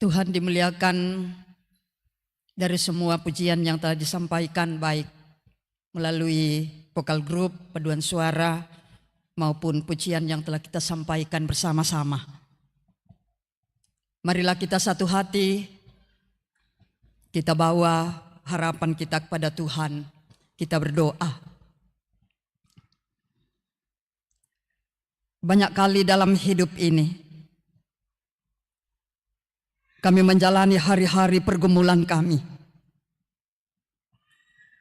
Tuhan dimuliakan dari semua pujian yang telah disampaikan, baik melalui vokal group, paduan suara, maupun pujian yang telah kita sampaikan bersama-sama. Marilah kita satu hati, kita bawa harapan kita kepada Tuhan, kita berdoa. Banyak kali dalam hidup ini kami menjalani hari-hari pergumulan kami.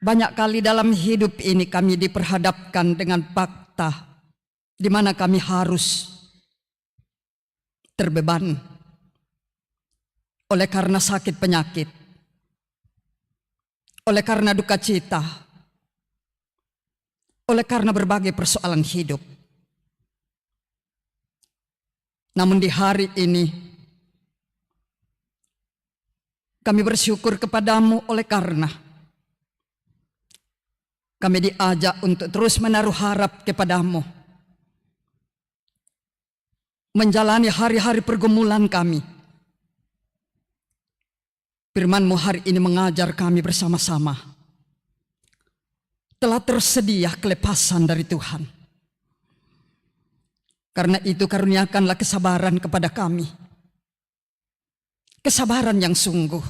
Banyak kali dalam hidup ini kami diperhadapkan dengan fakta di mana kami harus terbeban oleh karena sakit penyakit, oleh karena duka cita, oleh karena berbagai persoalan hidup. Namun di hari ini kami bersyukur kepadamu oleh karena kami diajak untuk terus menaruh harap kepadamu, menjalani hari-hari pergumulan kami. Firman-Mu hari ini mengajar kami bersama-sama. Telah tersedia kelepasan dari Tuhan. Karena itu karuniakanlah kesabaran kepada kami. Kesabaran yang sungguh.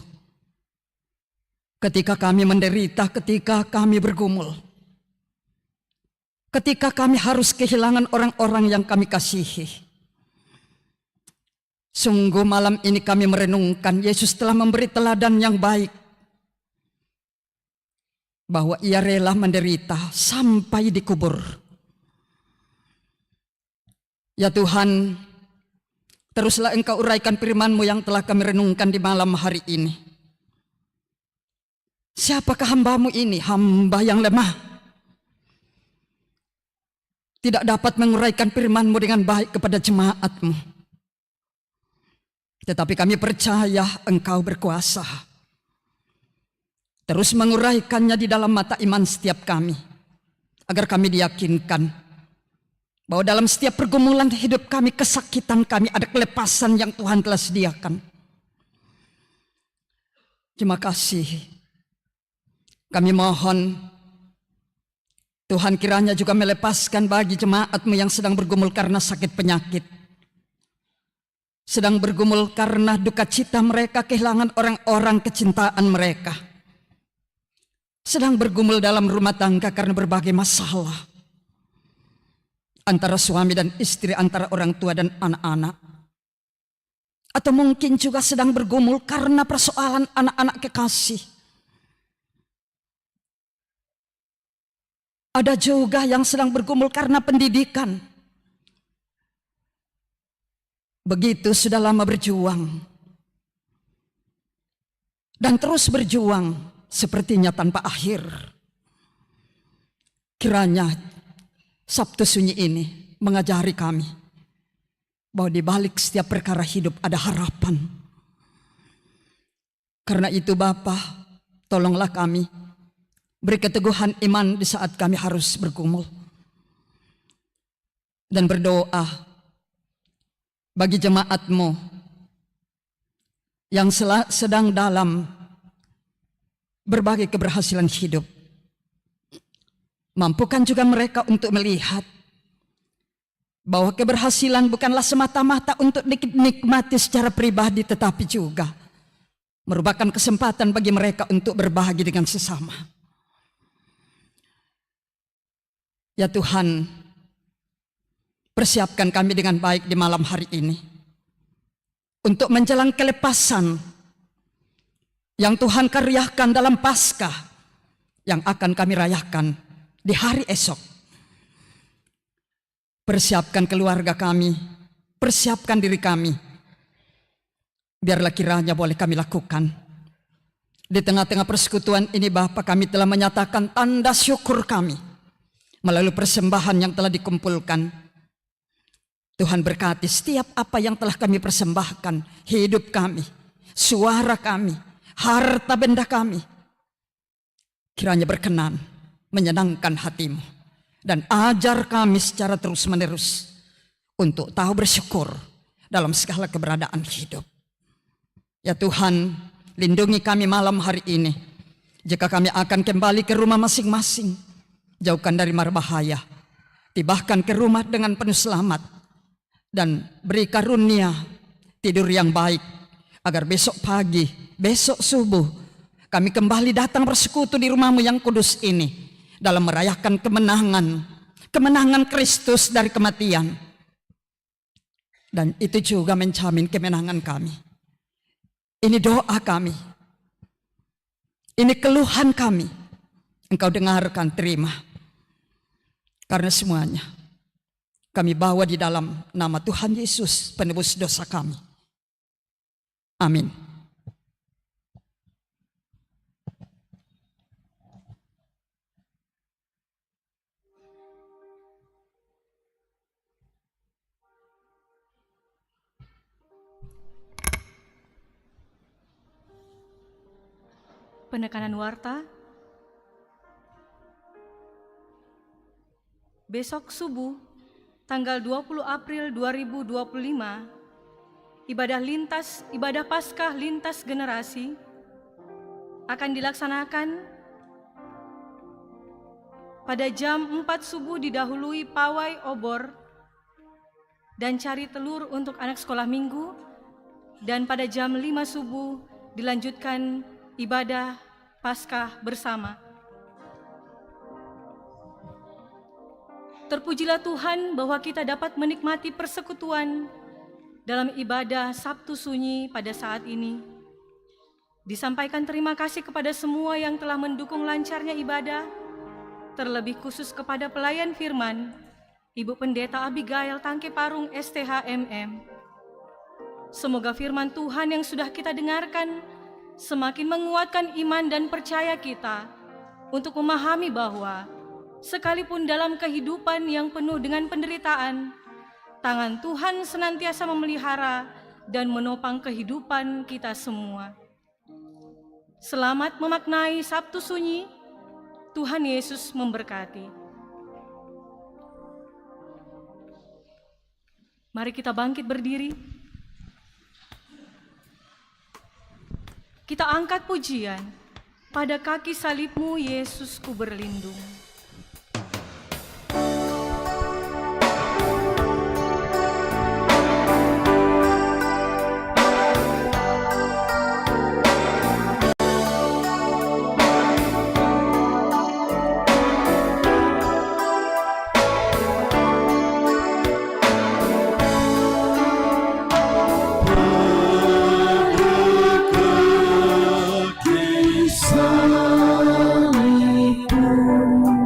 Ketika kami menderita, ketika kami bergumul. Ketika kami harus kehilangan orang-orang yang kami kasihi. Sungguh malam ini kami merenungkan Yesus telah memberi teladan yang baik. Bahwa ia rela menderita sampai dikubur. Ya Tuhan, teruslah Engkau uraikan firman-Mu yang telah kami renungkan di malam hari ini. Siapakah hamba-Mu ini? Hamba yang lemah. Tidak dapat menguraikan firman-Mu dengan baik kepada jemaat-Mu. Tetapi kami percaya Engkau berkuasa. Terus menguraikannya di dalam mata iman setiap kami. Agar kami diyakinkan bahwa dalam setiap pergumulan hidup kami, kesakitan kami, ada kelepasan yang Tuhan telah sediakan. Terima kasih. Kami mohon Tuhan kiranya juga melepaskan bagi jemaat-Mu yang sedang bergumul karena sakit penyakit. Sedang bergumul karena duka cita mereka, kehilangan orang-orang kecintaan mereka. Sedang bergumul dalam rumah tangga karena berbagai masalah. Antara suami dan istri, antara orang tua dan anak-anak. Atau mungkin juga sedang bergumul karena persoalan anak-anak kekasih. Ada juga yang sedang bergumul karena pendidikan. Begitu sudah lama berjuang. Dan terus berjuang sepertinya tanpa akhir. Kiranya Sabtu sunyi ini mengajari kami bahwa di balik setiap perkara hidup ada harapan. Karena itu Bapa, tolonglah kami, beri keteguhan iman di saat kami harus bergumul. Dan berdoa bagi jemaat-Mu yang sedang dalam berbagai keberhasilan hidup. Mampukan juga mereka untuk melihat bahwa keberhasilan bukanlah semata-mata untuk dinikmati secara pribadi, tetapi juga merupakan kesempatan bagi mereka untuk berbagi dengan sesama. Ya Tuhan, persiapkan kami dengan baik di malam hari ini untuk menjelang kelepasan yang Tuhan karyakan dalam Paskah yang akan kami rayakan di hari esok. Persiapkan keluarga kami, persiapkan diri kami. Biarlah kiranya boleh kami lakukan. Di tengah-tengah persekutuan ini Bapa, kami telah menyatakan tanda syukur kami melalui persembahan yang telah dikumpulkan. Tuhan berkati setiap apa yang telah kami persembahkan, hidup kami, suara kami, harta benda kami. Kiranya berkenan, menyenangkan hati-Mu, dan ajar kami secara terus-menerus untuk tahu bersyukur dalam segala keberadaan hidup. Ya Tuhan, lindungi kami malam hari ini. Jika kami akan kembali ke rumah masing-masing, jauhkan dari mara bahaya, tibahkan ke rumah dengan penuh selamat, dan beri karunia tidur yang baik, agar besok pagi, besok subuh, kami kembali datang bersekutu di rumah-Mu yang kudus ini, dalam merayakan kemenangan Kristus dari kematian. Dan itu juga menjamin kemenangan kami. Ini doa kami, ini keluhan kami. Engkau dengarkan, terima. Karena semuanya kami bawa di dalam nama Tuhan Yesus, penebus dosa kami. Amin. Penekanan warta. Besok subuh, tanggal 20 April 2025, ibadah Paskah lintas generasi akan dilaksanakan pada jam 4 subuh, didahului pawai obor dan cari telur untuk anak sekolah minggu, dan pada jam 5 subuh dilanjutkan ibadah Paskah bersama. Terpujilah Tuhan bahwa kita dapat menikmati persekutuan dalam ibadah Sabtu Sunyi pada saat ini. Disampaikan terima kasih kepada semua yang telah mendukung lancarnya ibadah, terlebih khusus kepada pelayan firman, Ibu Pendeta Abigail Tangke Parung STHMM. Semoga firman Tuhan yang sudah kita dengarkan semakin menguatkan iman dan percaya kita untuk memahami bahwa sekalipun dalam kehidupan yang penuh dengan penderitaan, tangan Tuhan senantiasa memelihara dan menopang kehidupan kita semua. Selamat memaknai Sabtu Sunyi. Tuhan Yesus memberkati. Mari kita bangkit berdiri. Kita angkat pujian, pada kaki salib-Mu Yesus ku berlindung. Salibmu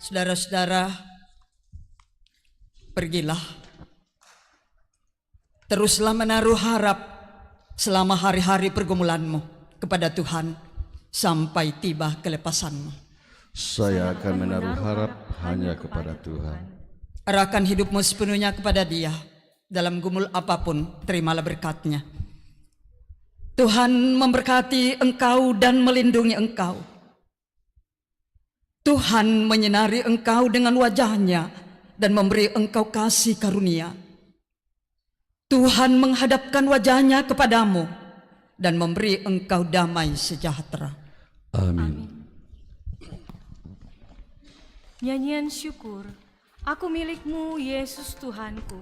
Saudara-saudara, pergilah. Teruslah menaruh harap selama hari-hari pergumulanmu kepada Tuhan sampai tiba kelepasanmu. Saya akan menaruh harap hanya kepada Tuhan. Arahkan hidupmu sepenuhnya kepada Dia. Dalam gumul apapun, terimalah berkat-Nya. Tuhan memberkati engkau dan melindungi engkau. Tuhan menyinari engkau dengan wajah-Nya dan memberi engkau kasih karunia. Tuhan menghadapkan wajah-Nya kepadamu dan memberi engkau damai sejahtera. Amin. Nyanyian syukur, aku milik-Mu Yesus Tuhanku.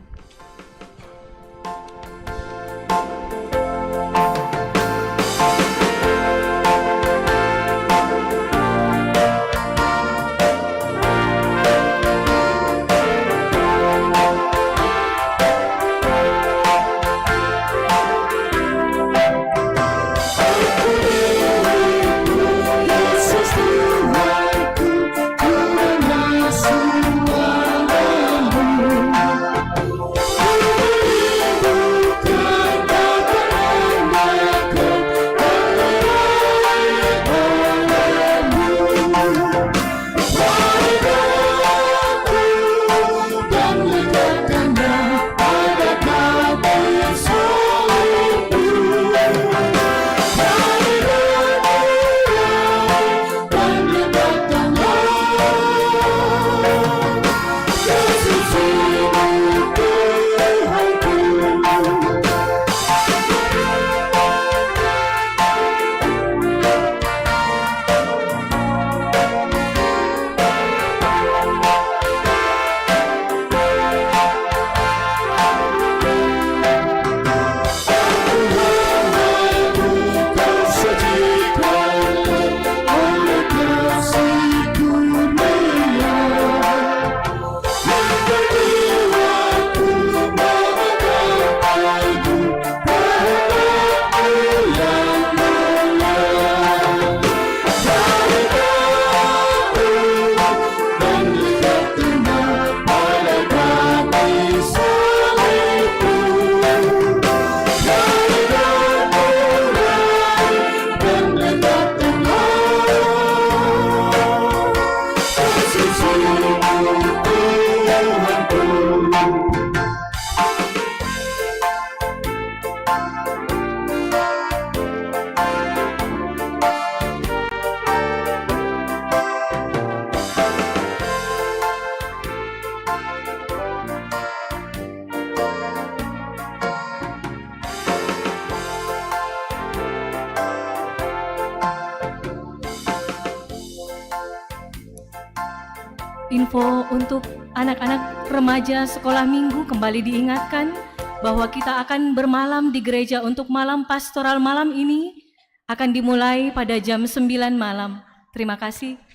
Info untuk anak-anak remaja sekolah minggu kembali diingatkan bahwa kita akan bermalam di gereja untuk malam pastoral malam ini akan dimulai pada jam 9 malam. Terima kasih.